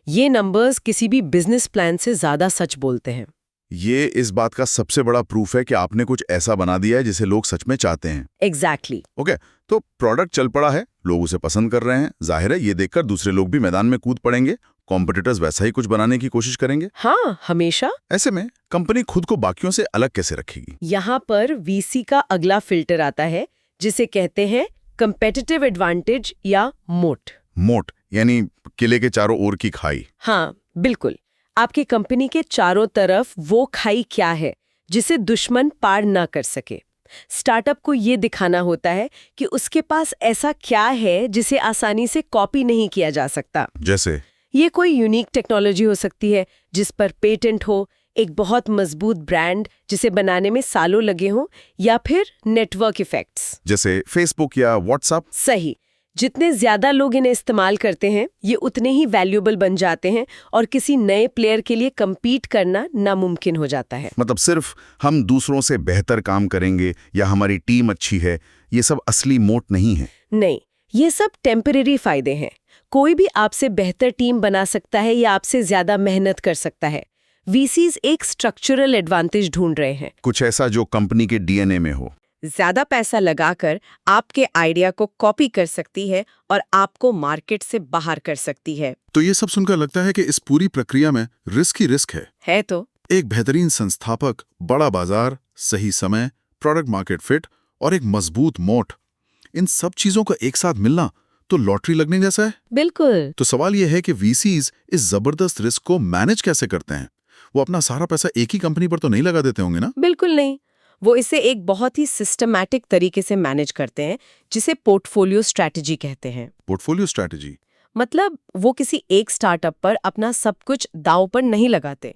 ये नंबर्स किसी भी बिजनेस प्लान से ज्यादा सच बोलते हैं। ये इस बात का सबसे बड़ा प्रूफ है कि आपने कुछ ऐसा बना दिया है जिसे लोग सच में चाहते हैं। एग्जैक्टली। ओके, तो प्रोडक्ट चल पड़ा है, लोग उसे पसंद कर रहे हैं, जाहिर है ये देखकर दूसरे लोग भी मैदान में कूद पड़ेंगे, कॉम्पिटिटर्स वैसा ही कुछ बनाने की कोशिश करेंगे। हाँ, हमेशा। ऐसे में कंपनी खुद को बाकियों से अलग कैसे रखेगी? यहाँ पर VC का अगला फिल्टर आता है, जिसे कहते हैं कंपेटिटिव एडवांटेज या मोट। मोट यानी किले के चारों ओर की खाई। हाँ, बिल्कुल। आपकी कंपनी के चारों तरफ वो खाई क्या है जिसे दुश्मन पार ना कर सके। स्टार्टअप को ये दिखाना होता है कि उसके पास ऐसा क्या है जिसे आसानी से कॉपी नहीं किया जा सकता। जैसे ये कोई यूनिक टेक्नोलॉजी हो सकती है जिस पर पेटेंट हो, एक बहुत मजबूत ब्रांड जिसे बनाने में सालों लगे हों, या फिर नेटवर्क इफेक्ट्स, जैसे फेसबुक या व्हाट्सएप। सही। जितने ज्यादा लोग इन्हें इस्तेमाल करते हैं, ये उतने ही वैल्यूएबल बन जाते हैं और किसी नए प्लेयर के लिए compete करना नामुमकिन हो जाता है। मतलब सिर्फ हम दूसरों से बेहतर काम करेंगे या हमारी टीम अच्छी है, ये सब असली मोट नहीं है। नहीं, ये सब टेम्परेरी फायदे हैं। कोई भी आपसे बेहतर टीम बना सकता है या आपसे ज्यादा मेहनत कर सकता है। VCs एक स्ट्रक्चरल एडवांटेज ढूंढ रहे हैं, कुछ ऐसा जो कंपनी के DNA में हो। ज्यादा पैसा लगाकर आपके आइडिया को कॉपी कर सकती है और आपको मार्केट से बाहर कर सकती है। तो ये सब सुनकर लगता है कि इस पूरी प्रक्रिया में रिस्क ही रिस्क है। तो एक बेहतरीन संस्थापक, बड़ा बाजार, सही समय, प्रोडक्ट मार्केट फिट और एक मजबूत मोट, इन सब चीजों का एक साथ मिलना तो लॉटरी लगने जैसा है। बिल्कुल। तो सवाल यह है कि VCs इस जबरदस्त रिस्क को मैनेज कैसे करते हैं? वो अपना सारा पैसा एक ही कंपनी पर तो नहीं लगा देते होंगे ना? बिल्कुल नहीं। वो इसे एक बहुत ही सिस्टमैटिक तरीके से मैनेज करते हैं, जिसे पोर्टफोलियो स्ट्रैटेजी कहते हैं। पोर्टफोलियो स्ट्रैटेजी मतलब वो किसी एक स्टार्टअप पर अपना सब कुछ दांव पर नहीं लगाते।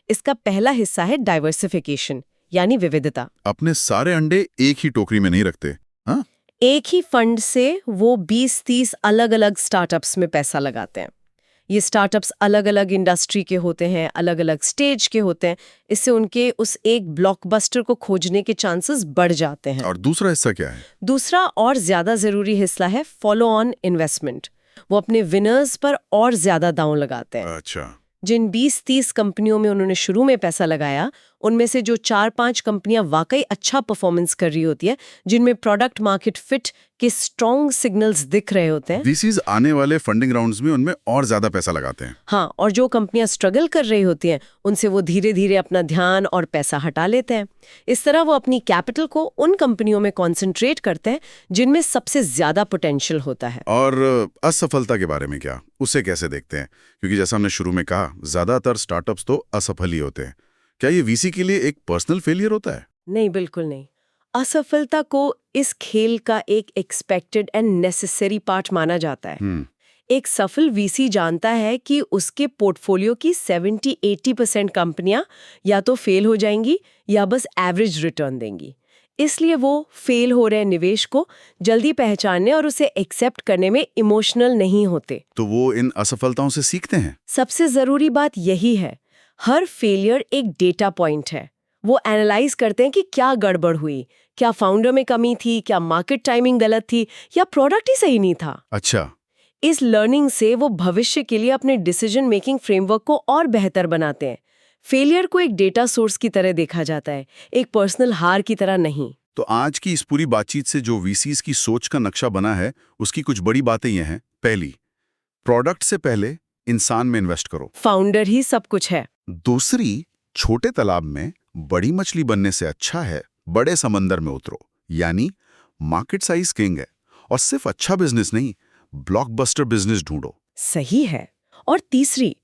इसका पहला हिस्सा है डाइवर्सिफिकेशन, यानी विविधता। अपने सारे अंडे एक ही टोकरी में नहीं रखते। हाँ, एक ही फंड से वो 20-30 अलग अलग स्टार्टअप्स में पैसा लगाते हैं। ये स्टार्टअप्स अलग अलग इंडस्ट्री के होते हैं, अलग अलग स्टेज के होते हैं। इससे उनके उस एक ब्लॉकबस्टर को खोजने के चांसेस बढ़ जाते हैं। और दूसरा हिस्सा क्या है? दूसरा और ज्यादा जरूरी हिस्सा है फॉलो ऑन इन्वेस्टमेंट। वो अपने विनर्स पर और ज्यादा दांव लगाते हैं। अच्छा। जिन 20-30 कंपनियों में उन्होंने शुरू में पैसा लगाया, उनमें से जो 4-5 कंपनियां वाकई अच्छा परफॉर्मेंस कर रही होती है, जिनमें प्रोडक्ट मार्केट फिट के स्ट्रॉन्ग सिग्नल्स दिख रहे होते हैं। वीसीज आने वाले फंडिंग राउंड्स में उनमें और ज्यादा पैसा लगाते हैं। हाँ, और जो कंपनियां स्ट्रगल कर रही होती हैं, उनसे वो धीरे धीरे अपना ध्यान और पैसा हटा लेते हैं। इस तरह वो अपनी कैपिटल को उन कंपनियों में कॉन्सेंट्रेट करते हैं जिनमें सबसे ज्यादा पोटेंशियल होता है। और असफलता के बारे में क्या, उसे कैसे देखते हैं? क्योंकि जैसा हमने शुरू में कहा, ज्यादातर स्टार्टअप्स तो असफल ही होते हैं। क्या ये वीसी के लिए एक पर्सनल फेलियर होता है? नहीं, बिल्कुल नहीं। असफलता को इस खेल का एक एक्सपेक्टेड एंड नेसेसरी पार्ट माना जाता है। एक सफल वीसी जानता है कि उसके पोर्टफोलियो की 70-80% कंपनियां या तो फेल हो जाएंगी या बस एवरेज रिटर्न देंगी। इसलिए वो फेल हो रहे निवेश को जल्दी पहचानने और उसे एक्सेप्ट करने में इमोशनल नहीं होते। तो वो इन असफलताओं से सीखते हैं। सबसे जरूरी बात यही है, हर फेलियर एक डेटा पॉइंट है। वो एनालाइज करते हैं कि क्या गड़बड़ हुई, क्या फाउंडर में कमी थी, क्या मार्केट टाइमिंग गलत थी, या प्रोडक्ट ही सही नहीं था। अच्छा, इस लर्निंग से वो भविष्य के लिए अपने डिसीजन मेकिंग फ्रेमवर्क को और बेहतर बनाते हैं। फेलियर को एक डेटा सोर्स की तरह देखा जाता है, एक पर्सनल हार की तरह नहीं। तो आज की इस पूरी बातचीत से जो वीसीज की सोच का नक्शा बना है, उसकी कुछ बड़ी बातें ये हैं। पहली, प्रोडक्ट से पहले इंसान में इन्वेस्ट करो। फाउंडर ही सब कुछ है। दूसरी, छोटे तालाब में बड़ी मछली बनने से अच्छा है बड़े समंदर में उतरो, यानी मार्केट साइज किंग है। और सिर्फ अच्छा बिजनेस नहीं, ब्लॉकबस्टर बिजनेस ढूंढो। सही है। और तीसरी,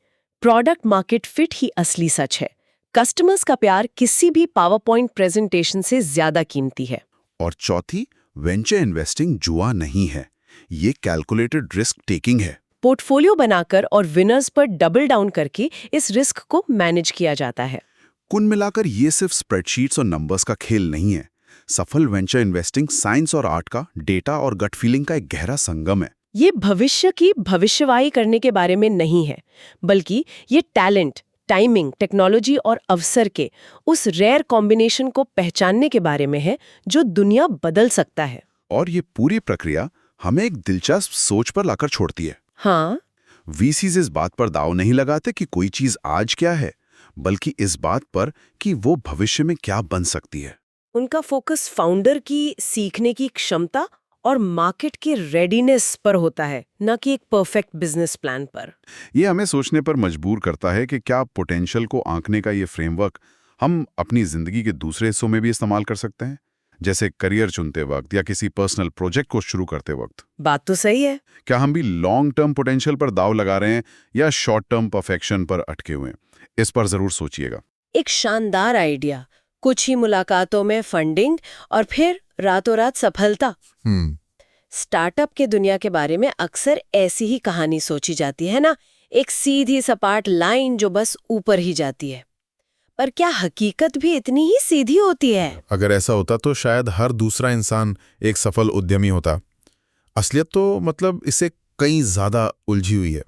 प्रोडक्ट मार्केट फिट ही असली सच है। कस्टमर्स का प्यार किसी भी पावरपॉइंट प्रेजेंटेशन से ज्यादा कीमती है। और चौथी, वेंचर इन्वेस्टिंग जुआ नहीं है, ये कैलकुलेटेड रिस्क टेकिंग है। पोर्टफोलियो बनाकर और विनर्स पर डबल डाउन करके इस रिस्क को मैनेज किया जाता है। कुल मिलाकर ये सिर्फ स्प्रेडशीट्स और नंबर्स का खेल नहीं है। सफल वेंचर इन्वेस्टिंग साइंस और आर्ट का, डेटा और गट फीलिंग का एक गहरा संगम है। ये भविष्य की भविष्यवाणी करने के बारे में नहीं है, बल्कि ये टैलेंट, टाइमिंग, टेक्नोलॉजी और अवसर के उस रेयर कॉम्बिनेशन को पहचानने के बारे में है जो दुनिया बदल सकता है। और ये पूरी प्रक्रिया हमें एक दिलचस्प सोच पर लाकर छोड़ती है। हाँ, वीसीज इस बात पर दाव नहीं लगाते कि कोई चीज आज क्या है, बल्कि इस बात पर कि वो भविष्य में क्या बन सकती है। उनका फोकस फाउंडर की सीखने की क्षमता और मार्केट की रेडीनेस पर होता है, न कि एक परफेक्ट बिजनेस प्लान पर। ये हमें सोचने पर मजबूर करता है कि क्या पोटेंशियल को आंकने का ये फ्रेमवर्क हम अपनी जिंदगी के दूसरे हिस्सों में भी इस्तेमाल कर सकते हैं, जैसे करियर चुनते वक्त या किसी पर्सनल प्रोजेक्ट को शुरू करते वक्त। बात तो सही है। क्या हम भी लॉन्ग टर्म पोटेंशियल पर दाव लगा रहे हैं या शॉर्ट टर्म परफेक्शन पर अटके हुए हैं? इस पर जरूर सोचिएगा। एक शानदार आइडिया, कुछ ही मुलाकातों में फंडिंग और फिर रातों रात सफलता। स्टार्टअप के दुनिया के बारे में अक्सर ऐसी ही कहानी सोची जाती है ना, एक सीधी सपाट लाइन जो बस ऊपर ही जाती है। पर क्या हकीकत भी इतनी ही सीधी होती है? अगर ऐसा होता तो शायद हर दूसरा इंसान एक सफल उद्यमी होता। असलियत तो मतलब इससे कई ज्यादा उलझी हुई है।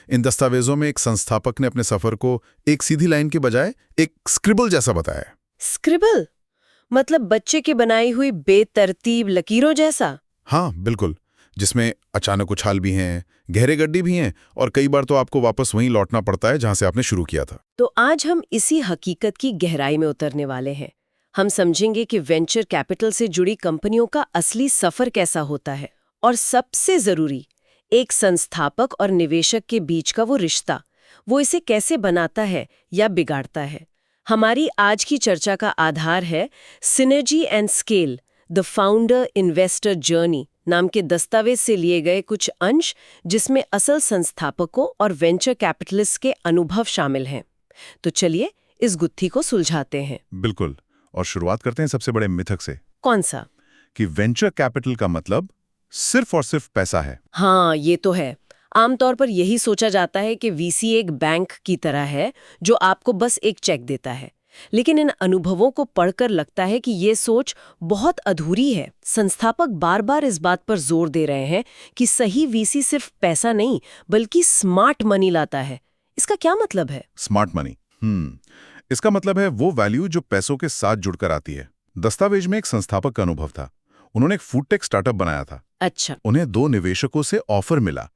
इन दस्तावेजों में एक संस्थापक ने अपने सफर को एक सीधी लाइन के बजाय एक स्क्रिबल जैसा बताया है। स्क्रिबल मतलब बच्चे की बनाई हुई बेतरतीब लकीरों जैसा? हाँ बिल्कुल, जिसमें अचानक उछाल भी हैं, गहरे गड्ढे भी हैं और कई बार तो आपको वापस वहीं लौटना पड़ता है जहां से आपने शुरू किया था। तो आज हम इसी हकीकत की गहराई में उतरने वाले हैं। हम समझेंगे कि वेंचर कैपिटल से जुड़ी कंपनियों का असली सफर कैसा होता है, और सबसे जरूरी, एक संस्थापक और निवेशक के बीच का वो रिश्ता, वो इसे कैसे बनाता है या बिगाड़ता है। हमारी आज की चर्चा का आधार है synergy and scale, the founder investor journey नाम के दस्तावेज से लिए गए कुछ अंश, जिसमें असल संस्थापकों और वेंचर कैपिटलिस्ट के अनुभव शामिल हैं। तो चलिए इस गुत्थी को सुलझाते हैं। बिल्कुल, और शुरुआत करते हैं सबसे बड़े मिथक से। कौन सा? कि वेंचर कैपिटल का मतलब सिर्फ और सिर्फ पैसा है। हाँ, ये तो है। आमतौर पर यही सोचा जाता है कि वीसी एक बैंक की तरह है जो आपको बस एक चेक देता है। लेकिन इन अनुभवों को पढ़कर लगता है कि ये सोच बहुत अधूरी है। संस्थापक बार बार इस बात पर जोर दे रहे हैं कि सही वीसी सिर्फ पैसा नहीं बल्कि स्मार्ट मनी लाता है। इसका क्या मतलब है? स्मार्ट मनी, इसका मतलब है वो वैल्यू जो पैसों के साथ जुड़कर आती है। दस्तावेज में एक संस्थापक का अनुभव था। उन्होंने एक फूड टेक स्टार्टअप बनाया था। अच्छा। उन्हें 2 निवेशकों से ऑफर मिला।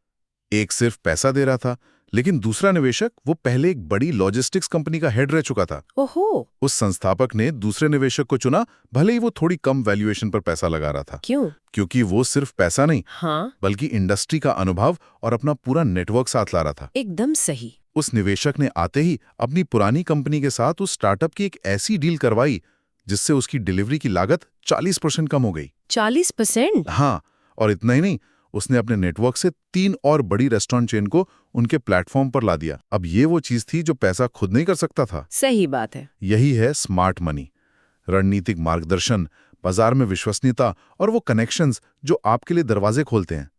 एक सिर्फ पैसा दे रहा था, लेकिन दूसरा निवेशक वो पहले एक बड़ी लॉजिस्टिक्स कंपनी का हेड रह चुका था। ओहो, उस संस्थापक ने दूसरे निवेशक को चुना, भले ही वो थोड़ी कम वैल्यूएशन पर पैसा लगा रहा था। क्यों? क्योंकि वो सिर्फ पैसा नहीं, हाँ, बल्कि इंडस्ट्री का अनुभव और अपना पूरा नेटवर्क साथ ला रहा था। एकदम सही। उस निवेशक ने आते ही अपनी पुरानी कंपनी के साथ उस स्टार्टअप की एक ऐसी डील करवाई जिससे उसकी डिलीवरी की लागत 40% कम हो गई। 40%? हाँ, और इतना ही नहीं, उसने अपने नेटवर्क से 3 और बड़ी रेस्टोरेंट चेन को उनके प्लेटफॉर्म पर ला दिया। अब ये वो चीज थी जो पैसा खुद नहीं कर सकता था। सही बात है। यही है स्मार्ट मनी। रणनीतिक मार्गदर्शन, बाजार में विश्वसनीयता और वो कनेक्शंस जो आपके लिए दरवाजे खोलते हैं।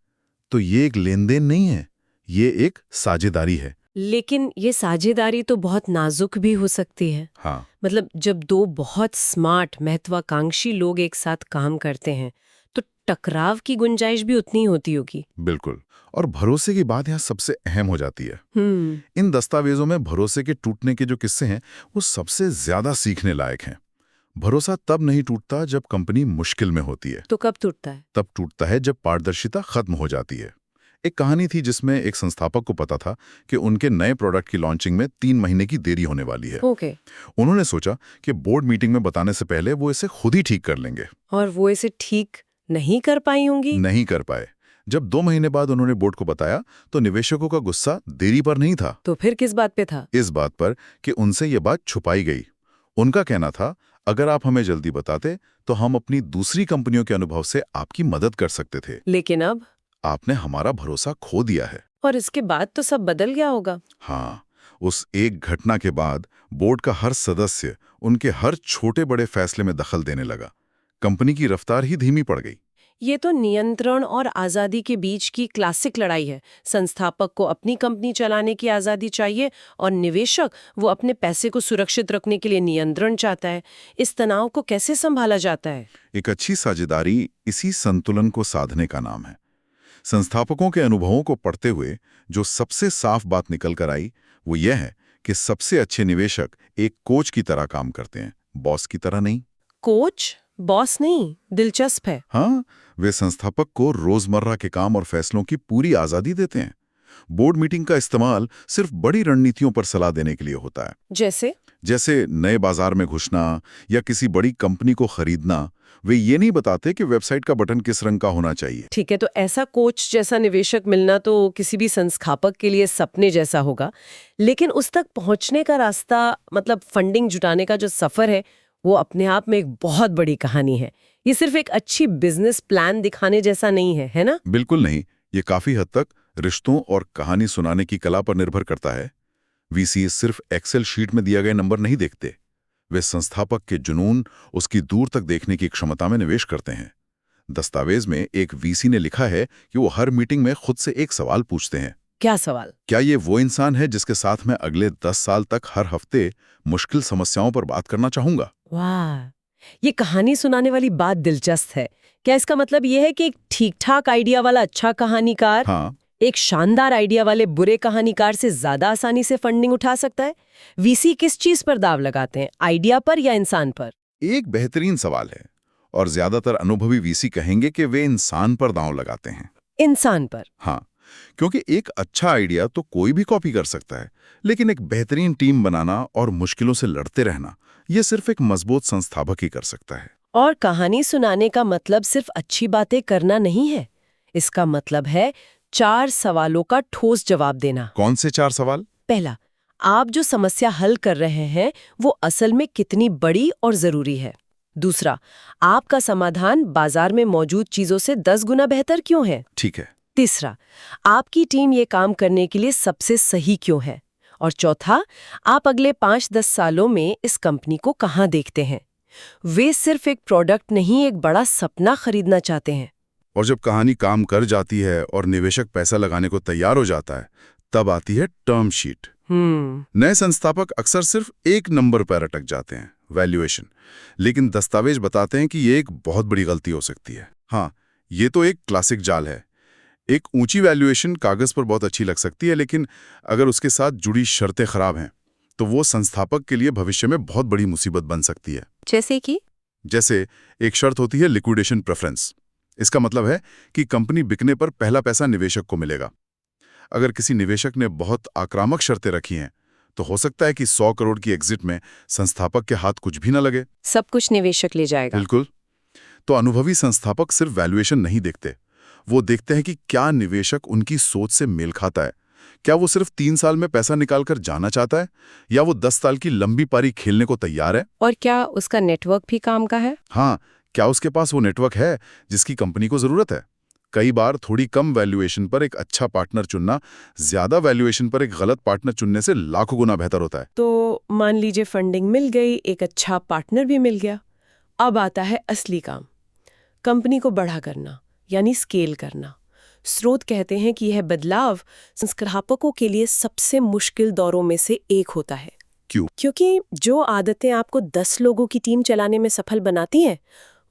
तो ये एक लेन देन नहीं है, ये एक साझेदारी है। लेकिन ये साझेदारी तो बहुत नाजुक भी हो सकती है। हाँ, मतलब जब दो बहुत स्मार्ट महत्वाकांक्षी लोग एक साथ काम करते हैं तो टकराव की गुंजाइश भी उतनी ही होती होगी। बिल्कुल। और भरोसे की बात यहाँ सबसे अहम हो जाती है। इन दस्तावेजों में भरोसे के टूटने के जो किस्से हैं वो सबसे ज्यादा सीखने लायक हैं। भरोसा तब नहीं टूटता जब कंपनी मुश्किल में होती है। तो कब टूटता है? तब टूटता है जब पारदर्शिता खत्म हो जाती है। एक कहानी थी जिसमें एक संस्थापक को पता था कि उनके नए प्रोडक्ट की लॉन्चिंग में 3 महीने की देरी होने वाली है। ओके। उन्होंने सोचा कि बोर्ड मीटिंग में बताने से पहले वो इसे खुद ही ठीक कर लेंगे। और वो इसे ठीक नहीं कर पाई होंगी? नहीं कर पाए। जब 2 महीने बाद उन्होंने बोर्ड को बताया तो निवेशकों का गुस्सा देरी पर नहीं था। तो फिर किस बात पे था? इस बात पर कि उनसे ये बात छुपाई गई। उनका कहना था, अगर आप हमें जल्दी बताते तो हम अपनी दूसरी कंपनियों के अनुभव से आपकी मदद कर सकते थे। लेकिन अब? आपने हमारा भरोसा खो दिया है। और इसके बाद तो सब बदल गया होगा। हाँ, उस एक घटना के बाद बोर्ड का हर सदस्य उनके हर छोटे बड़े फैसले में दखल देने लगा। कंपनी की रफ्तार ही धीमी पड़ गई। ये तो नियंत्रण और आज़ादी के बीच की क्लासिक लड़ाई है। संस्थापक को अपनी कंपनी चलाने की आज़ादी चाहिए और निवेशक वो अपने पैसे को सुरक्षित रखने के लिए नियंत्रण चाहता है। इस तनाव को कैसे संभाला जाता है? एक अच्छी साझेदारी इसी संतुलन को साधने का नाम है। संस्थापकों के अनुभवों को पढ़ते हुए जो सबसे साफ बात निकल कर आई वो यह है कि सबसे अच्छे निवेशक एक कोच की तरह काम करते हैं, बॉस की तरह नहीं। कोच, बॉस नहीं? दिलचस्प है। हाँ, वे संस्थापक को रोजमर्रा के काम और फैसलों की पूरी आजादी देते हैं। बोर्ड मीटिंग का इस्तेमाल सिर्फ बड़ी रणनीतियों पर सलाह देने के लिए होता है। जैसे नए बाजार में घुसना या किसी बड़ी कंपनी को खरीदना। वे ये नहीं बताते कि वेबसाइट का बटन किस रंग का होना चाहिए। ठीक है, तो ऐसा कोच जैसा निवेशक मिलना तो किसी भी संस्थापक के लिए सपने जैसा होगा। लेकिन उस तक पहुंचने का रास्ता, मतलब फंडिंग जुटाने का जो सफर है, वो अपने आप में एक बहुत बड़ी कहानी है। ये सिर्फ एक अच्छी बिजनेस प्लान दिखाने जैसा नहीं है, है ना? बिल्कुल नहीं। ये काफी हद तक रिश्तों और कहानी सुनाने की कला पर निर्भर करता है। वीसी सिर्फ एक्सेल शीट में दिया गए नंबर नहीं देखते। वे संस्थापक के जुनून, उसकी दूर तक देखने की क्षमता में निवेश करते हैं। दस्तावेज में एक वीसी ने लिखा है कि वो हर मीटिंग में खुद से एक सवाल पूछते हैं। क्या सवाल? क्या ये वो इंसान है जिसके साथ मैं अगले 10 साल तक हर हफ्ते मुश्किल समस्याओं पर बात करना चाहूंगा? वाह, ये कहानी सुनाने वाली बात दिलचस्प है। क्या इसका मतलब ये है कि एक ठीक-ठाक आइडिया वाला अच्छा कहानीकार हाँ, एक शानदार आइडिया वाले बुरे कहानीकार से ज्यादा आसानी से फंडिंग उठा सकता है? वीसी किस चीज पर दाव लगाते हैं, आइडिया पर या इंसान पर? एक बेहतरीन सवाल है और ज्यादातर अनुभवी वीसी कहेंगे कि वे इंसान पर दांव लगाते हैं। इंसान पर? हाँ, क्योंकि एक अच्छा आइडिया तो कोई भी कॉपी कर सकता है, लेकिन एक बेहतरीन टीम बनाना और मुश्किलों से लड़ते रहना, यह सिर्फ एक मजबूत संस्थापक ही कर सकता है। और कहानी सुनाने का मतलब सिर्फ अच्छी बातें करना नहीं है। इसका मतलब है 4 सवालों का ठोस जवाब देना। कौन से 4 सवाल? पहला, आप जो समस्या हल कर रहे हैं वो असल में कितनी बड़ी और जरूरी है? दूसरा, आपका समाधान बाजार में मौजूद चीजों से 10 गुना बेहतर क्यों है? ठीक है। तीसरा, आपकी टीम ये काम करने के लिए सबसे सही क्यों है? और चौथा, आप अगले 5-10 सालों में इस कंपनी को कहाँ देखते हैं? वे सिर्फ एक प्रोडक्ट नहीं, एक बड़ा सपना खरीदना चाहते हैं। और जब कहानी काम कर जाती है और निवेशक पैसा लगाने को तैयार हो जाता है, तब आती है टर्म शीट। नए संस्थापक अक्सर सिर्फ एक नंबर पर अटक जाते हैं, वैल्यूएशन। लेकिन दस्तावेज बताते हैं कि ये एक बहुत बड़ी गलती हो सकती है। हाँ, ये तो एक क्लासिक जाल है। एक ऊंची वैल्यूएशन कागज पर बहुत अच्छी लग सकती है, लेकिन अगर उसके साथ जुड़ी शर्तें खराब हैं तो वो संस्थापक के लिए भविष्य में बहुत बड़ी मुसीबत बन सकती है। जैसे एक शर्त होती है लिक्विडेशन प्रेफरेंस। इसका मतलब है कि कंपनी बिकने पर पहला पैसा निवेशक को मिलेगा। अगर किसी निवेशक ने बहुत आक्रामक शर्तें रखी हैं, तो हो सकता है कि 100 करोड़ की एग्जिट में संस्थापक के हाथ कुछ भी न लगे। सब कुछ निवेशक ले जाएगा। बिल्कुल। तो अनुभवी संस्थापक सिर्फ वैल्यूएशन नहीं देखते, वो देखते हैं कि क्या निवेशक उनकी सोच से मेल खाता है। क्या वो सिर्फ 3 साल में पैसा निकालकर जाना चाहता है, या वो 10 साल की लंबी पारी खेलने को तैयार है? और क्या उसका नेटवर्क भी काम का है? हाँ, क्या उसके पास वो नेटवर्क है जिसकी कंपनी को जरूरत है? कई बार थोड़ी कम वैल्यूएशन पर एक अच्छा पार्टनर चुनना ज्यादा वैल्यूएशन पर एक गलत पार्टनर चुनने से लाखों गुना बेहतर होता है। तो मान लीजिए फंडिंग मिल गई, एक अच्छा पार्टनर भी मिल गया। अब आता है असली काम, कंपनी को बड़ा करना, यानी स्केल करना। स्रोत कहते हैं कि यह बदलाव संस्थापकों के लिए सबसे मुश्किल दौरों में से एक होता है। क्यों? क्योंकि जो आदतें आपको 10 लोगों की टीम चलाने में सफल बनाती हैं,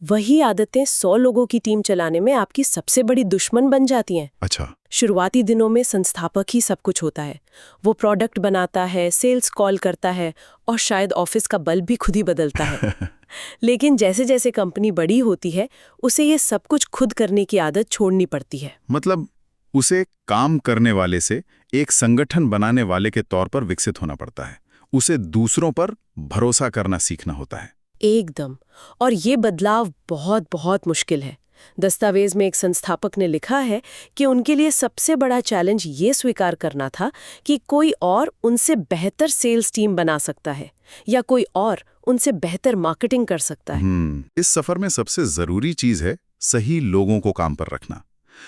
वही आदतें 100 लोगों की टीम चलाने में आपकी सबसे बड़ी दुश्मन बन जाती हैं। अच्छा। शुरुआती दिनों में संस्थापक ही सब कुछ होता है। वो प्रोडक्ट बनाता है, सेल्स कॉल करता है और शायद ऑफिस का बल्ब भी खुद ही बदलता है। लेकिन जैसे जैसे कंपनी बड़ी होती है, उसे ये सब कुछ खुद करने की आदत छोड़नी पड़ती है। मतलब उसे काम करने वाले से एक संगठन बनाने वाले के तौर पर विकसित होना पड़ता है। उसे दूसरों पर भरोसा करना सीखना होता है। एकदम। और ये बदलाव बहुत बहुत मुश्किल है। दस्तावेज में एक संस्थापक ने लिखा है कि उनके लिए सबसे बड़ा चैलेंज ये स्वीकार करना था कि कोई और उनसे बेहतर सेल्स टीम बना सकता है, या कोई और उनसे बेहतर मार्केटिंग कर सकता है। इस सफर में सबसे जरूरी चीज है सही लोगों को काम पर रखना।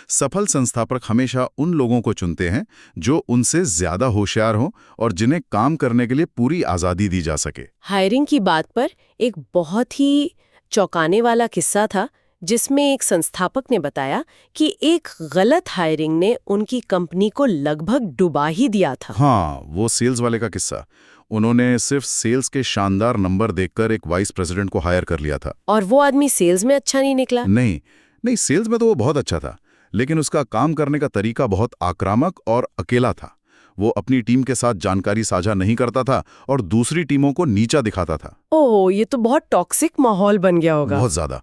सफल संस्थापक हमेशा उन लोगों को चुनते हैं जो उनसे ज्यादा होशियार हों और जिन्हें काम करने के लिए पूरी आजादी दी जा सके। हायरिंग की बात पर एक बहुत ही चौंकाने वाला किस्सा था, जिसमें एक संस्थापक ने बताया कि एक गलत हायरिंग ने उनकी कंपनी को लगभग डुबा ही दिया था। हाँ, वो सेल्स वाले का किस्सा। उन्होंने सिर्फ सेल्स के शानदार नंबर देखकर एक वाइस प्रेसिडेंट को हायर कर लिया था। और वो आदमी सेल्स में अच्छा नहीं निकला? नहीं, सेल्स में तो वो बहुत अच्छा था, लेकिन उसका काम करने का तरीका बहुत आक्रामक और अकेला था। वो अपनी टीम के साथ जानकारी साझा नहीं करता था और दूसरी टीमों को नीचा दिखाता था। ओह, ये तो बहुत टॉक्सिक माहौल बन गया होगा। बहुत ज्यादा।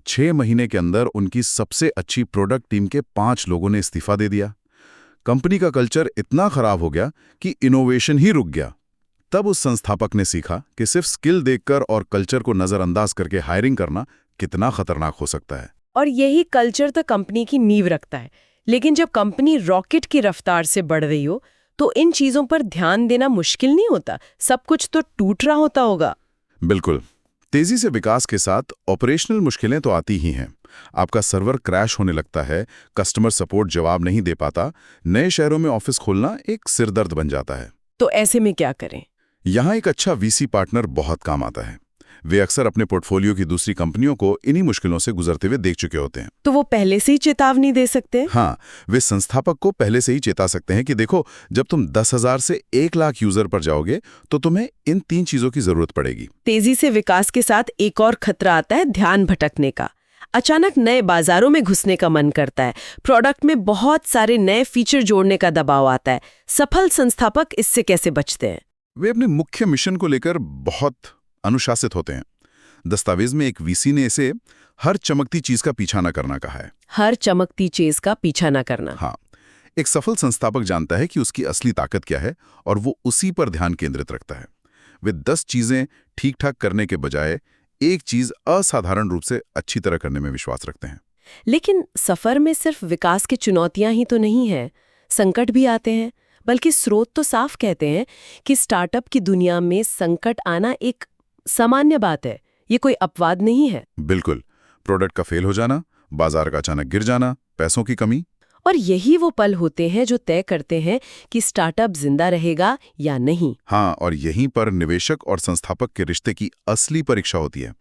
6 महीने के अंदर उनकी सबसे अच्छी प्रोडक्ट टीम के 5 लोगों ने इस्तीफा दे दिया। कंपनी का कल्चर इतना खराब हो गया कि इनोवेशन ही रुक गया। तब उस संस्थापक ने सीखा कि सिर्फ स्किल देखकर और कल्चर को नजरअंदाज करके हायरिंग करना कितना खतरनाक हो सकता है। और यही कल्चर तो कंपनी की नींव रखता है। लेकिन जब कंपनी रॉकेट की रफ्तार से बढ़ रही हो, तो इन चीजों पर ध्यान देना मुश्किल नहीं होता? सब कुछ तो टूट रहा होता होगा। बिल्कुल। तेजी से विकास के साथ ऑपरेशनल मुश्किलें तो आती ही हैं। आपका सर्वर क्रैश होने लगता है, कस्टमर सपोर्ट जवाब नहीं दे पाता, नए शहरों में ऑफिस खोलना एक सिरदर्द बन जाता है। तो ऐसे में क्या करें? यहाँ एक अच्छा वीसी पार्टनर बहुत काम आता है। वे अक्सर अपने पोर्टफोलियो की दूसरी कंपनियों को इन्हीं मुश्किलों से गुजरते हुए देख चुके होते हैं। तो वो पहले से ही चेतावनी दे सकते हैं? हाँ, वे संस्थापक को पहले से ही चेता सकते हैं कि देखो, जब तुम 10,000 से 1 लाख यूजर पर जाओगे तो तुम्हें इन 3 चीजों की जरूरत पड़ेगी। तेजी से विकास के साथ एक और खतरा आता है, ध्यान भटकने का। अचानक नए बाजारों में घुसने का मन करता है, प्रोडक्ट में बहुत सारे नए फीचर जोड़ने का दबाव आता है। सफल संस्थापक इससे कैसे बचते हैं? वे अपने मुख्य मिशन को लेकर बहुत अनुशासित होते हैं। दस्तावेज में एक वीसी ने इसे हर चमकती चीज का पीछा न करना कहा है। हर चमकती चीज का पीछा न करना। हाँ, एक सफल संस्थापक जानता है कि उसकी असली ताकत क्या है और वो उसी पर ध्यान केंद्रित रखता है। वे 10 चीजें ठीक ठाक करने के बजाय एक चीज असाधारण रूप से अच्छी तरह करने में विश्वास रखते हैं। लेकिन सफर में सिर्फ विकास की चुनौतियां ही तो नहीं है, संकट भी आते हैं। बल्कि स्रोत तो साफ कहते हैं कि स्टार्टअप की दुनिया में संकट आना एक सामान्य बात है, ये कोई अपवाद नहीं है। बिल्कुल। प्रोडक्ट का फेल हो जाना, बाजार का अचानक गिर जाना, पैसों की कमी। और यही वो पल होते हैं जो तय करते हैं कि स्टार्टअप जिंदा रहेगा या नहीं। हाँ, और यहीं पर निवेशक और संस्थापक के रिश्ते की असली परीक्षा होती है।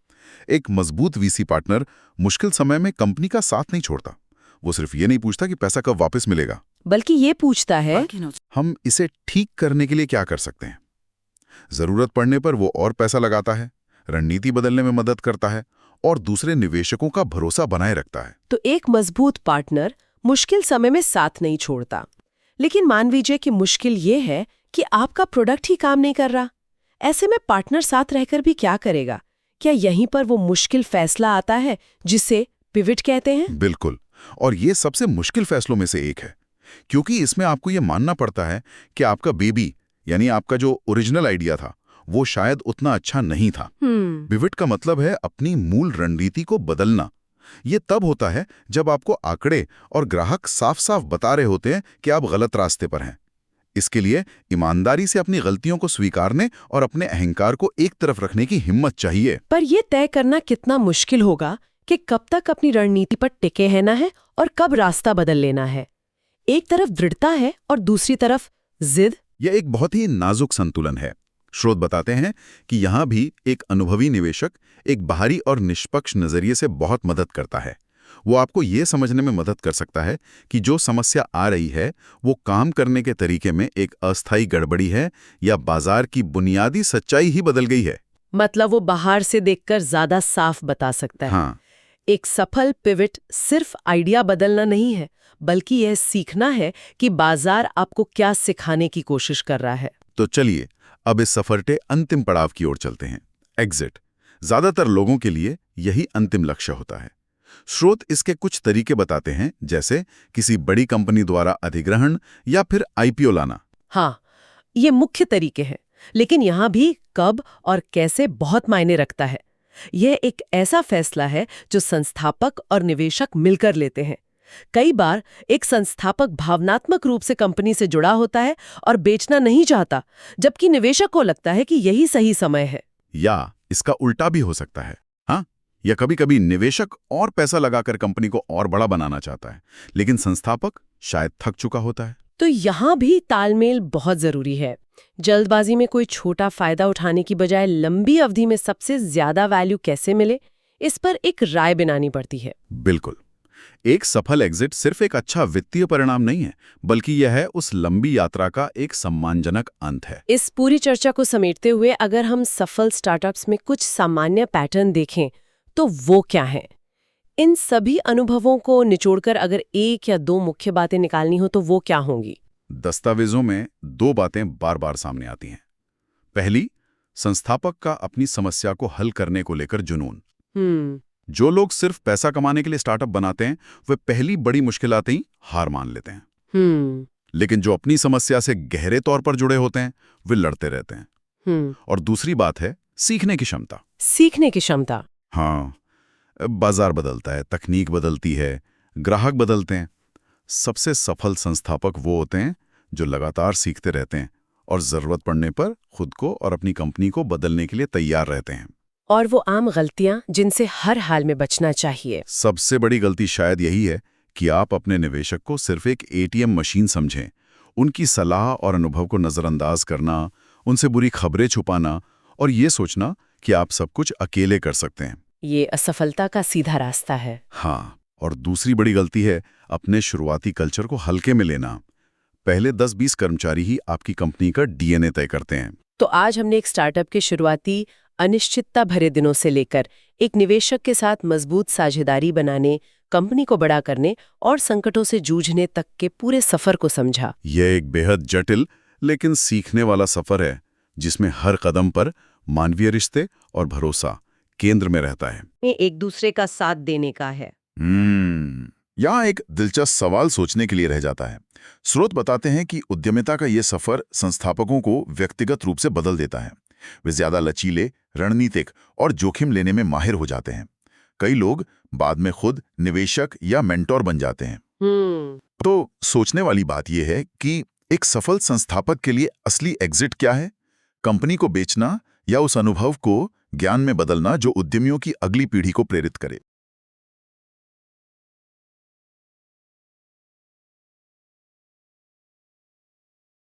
एक मजबूत वीसी पार्टनर मुश्किल समय में कंपनी का साथ नहीं छोड़ता। वो सिर्फ ये नहीं पूछता कि पैसा कब वापस मिलेगा, बल्कि ये पूछता है हम इसे ठीक करने के लिए क्या कर सकते हैं। जरूरत पड़ने पर वो और पैसा लगाता है, रणनीति बदलने में मदद करता है और दूसरे निवेशकों का भरोसा बनाए रखता है। तो एक मजबूत पार्टनर मुश्किल समय में साथ नहीं छोड़ता। लेकिन मान लीजिए कि मुश्किल ये है कि आपका प्रोडक्ट ही काम नहीं कर रहा। ऐसे में पार्टनर साथ रहकर भी क्या करेगा? क्या यहीं पर वो मुश्किल फैसला आता है जिसे पिवट कहते हैं? बिल्कुल, और ये सबसे मुश्किल फैसलों में से एक है। क्योंकि इसमें आपको ये मानना पड़ता है कि आपका बेबी यानी आपका जो ओरिजिनल आइडिया था वो शायद उतना अच्छा नहीं था। पिवट का मतलब है अपनी मूल रणनीति को बदलना। ये तब होता है जब आपको आंकड़े और ग्राहक साफ साफ बता रहे होते हैं कि आप गलत रास्ते पर हैं। इसके लिए ईमानदारी से अपनी गलतियों को स्वीकारने और अपने अहंकार को एक तरफ रखने की हिम्मत चाहिए। पर यह तय करना कितना मुश्किल होगा कि कब तक अपनी रणनीति पर टिके रहना है और कब रास्ता बदल लेना है। एक तरफ दृढ़ता है और दूसरी तरफ जिद। यह एक बहुत ही नाजुक संतुलन है। स्रोत बताते हैं कि यहां भी एक अनुभवी निवेशक एक बाहरी और निष्पक्ष नजरिए से बहुत मदद करता है। वो आपको ये समझने में मदद कर सकता है कि जो समस्या आ रही है वो काम करने के तरीके में एक अस्थायी गड़बड़ी है या बाजार की बुनियादी सच्चाई ही बदल गई है। मतलब वो बाहर से देखकर ज्यादा साफ बता सकता है। हाँ, एक सफल पिवट सिर्फ आइडिया बदलना नहीं है, बल्कि यह सीखना है कि बाजार आपको क्या सिखाने की कोशिश कर रहा है। तो चलिए अब इस सफर के अंतिम पड़ाव की ओर चलते हैं, एग्जिट। ज्यादातर लोगों के लिए यही अंतिम लक्ष्य होता है। स्रोत इसके कुछ तरीके बताते हैं, जैसे किसी बड़ी कंपनी द्वारा अधिग्रहण या फिर आईपीओ लाना। हाँ, ये मुख्य तरीके हैं, लेकिन यहाँ भी कब और कैसे बहुत मायने रखता है। यह एक ऐसा फैसला है जो संस्थापक और निवेशक मिलकर लेते हैं। कई बार एक संस्थापक भावनात्मक रूप से कंपनी से जुड़ा होता है और बेचना नहीं चाहता, जबकि निवेशक को लगता है कि यही सही समय है। या इसका उल्टा भी हो सकता है। हाँ, या कभी-कभी निवेशक और पैसा लगाकर कंपनी को और बड़ा बनाना चाहता है, लेकिन संस्थापक शायद थक चुका होता है। तो यहाँ भी तालमेल बहुत जरूरी है। जल्दबाजी में कोई छोटा फायदा उठाने की बजाय लंबी अवधि में सबसे ज्यादा वैल्यू कैसे मिले, इस पर एक राय बनानी पड़ती है। बिल्कुल। एक सफल एग्जिट सिर्फ एक अच्छा वित्तीय परिणाम नहीं है, बल्कि यह है उस लंबी यात्रा का एक सम्मानजनक अंत है। इस पूरी चर्चा को समेटते हुए अगर हम सफल स्टार्टअप्स में कुछ सामान्य पैटर्न देखें तो वो क्या हैं? इन सभी अनुभवों को निचोड़कर अगर एक या दो मुख्य बातें निकालनी हो तो वो क्या होंगी? दस्तावेजों में दो बातें बार बार सामने आती हैं। पहली, संस्थापक का अपनी समस्या को हल करने को लेकर जुनून। जो लोग सिर्फ पैसा कमाने के लिए स्टार्टअप बनाते हैं वे पहली बड़ी मुश्किल आते ही हार मान लेते हैं। लेकिन जो अपनी समस्या से गहरे तौर पर जुड़े होते हैं वे लड़ते रहते हैं। और दूसरी बात है सीखने की क्षमता। सीखने की क्षमता। हाँ, बाजार बदलता है, तकनीक बदलती है, ग्राहक बदलते हैं। सबसे सफल संस्थापक वो होते हैं जो लगातार सीखते रहते हैं और जरूरत पड़ने पर खुद को और अपनी कंपनी को बदलने के लिए तैयार रहते हैं। और वो आम गलतियां जिनसे हर हाल में बचना चाहिए। सबसे बड़ी गलती शायद यही है कि आप अपने निवेशक को सिर्फ एक एटीएम मशीन समझें। उनकी सलाह और अनुभव को नजरअंदाज करना, उनसे बुरी खबरें छुपाना और ये सोचना कि आप सब कुछ अकेले कर सकते हैं, ये असफलता का सीधा रास्ता है। हाँ, और दूसरी बड़ी गलती है अपने शुरुआती कल्चर को हल्के में लेना। पहले 10-20 कर्मचारी ही आपकी कंपनी का डीएनए तय करते हैं। तो आज हमने एक स्टार्टअप के शुरुआती अनिश्चितता भरे दिनों से लेकर एक निवेशक के साथ मजबूत साझेदारी बनाने, कंपनी को बड़ा करने और संकटों से जूझने तक के पूरे सफर को समझा। यह एक बेहद जटिल लेकिन सीखने वाला सफर है, जिसमें हर कदम पर मानवीय रिश्ते और भरोसा केंद्र में रहता है। ये एक दूसरे का साथ देने का है। यहाँ एक दिलचस्प सवाल सोचने के लिए रह जाता है। स्रोत बताते हैं कि उद्यमिता का ये सफर संस्थापकों को व्यक्तिगत रूप से बदल देता है। वे ज्यादा लचीले, रणनीतिक और जोखिम लेने में माहिर हो जाते हैं। कई लोग बाद में खुद निवेशक या मेंटोर बन जाते हैं। तो सोचने वाली बात यह है कि एक सफल संस्थापक के लिए असली एग्जिट क्या है? कंपनी को बेचना या उस अनुभव को ज्ञान में बदलना जो उद्यमियों की अगली पीढ़ी को प्रेरित करे?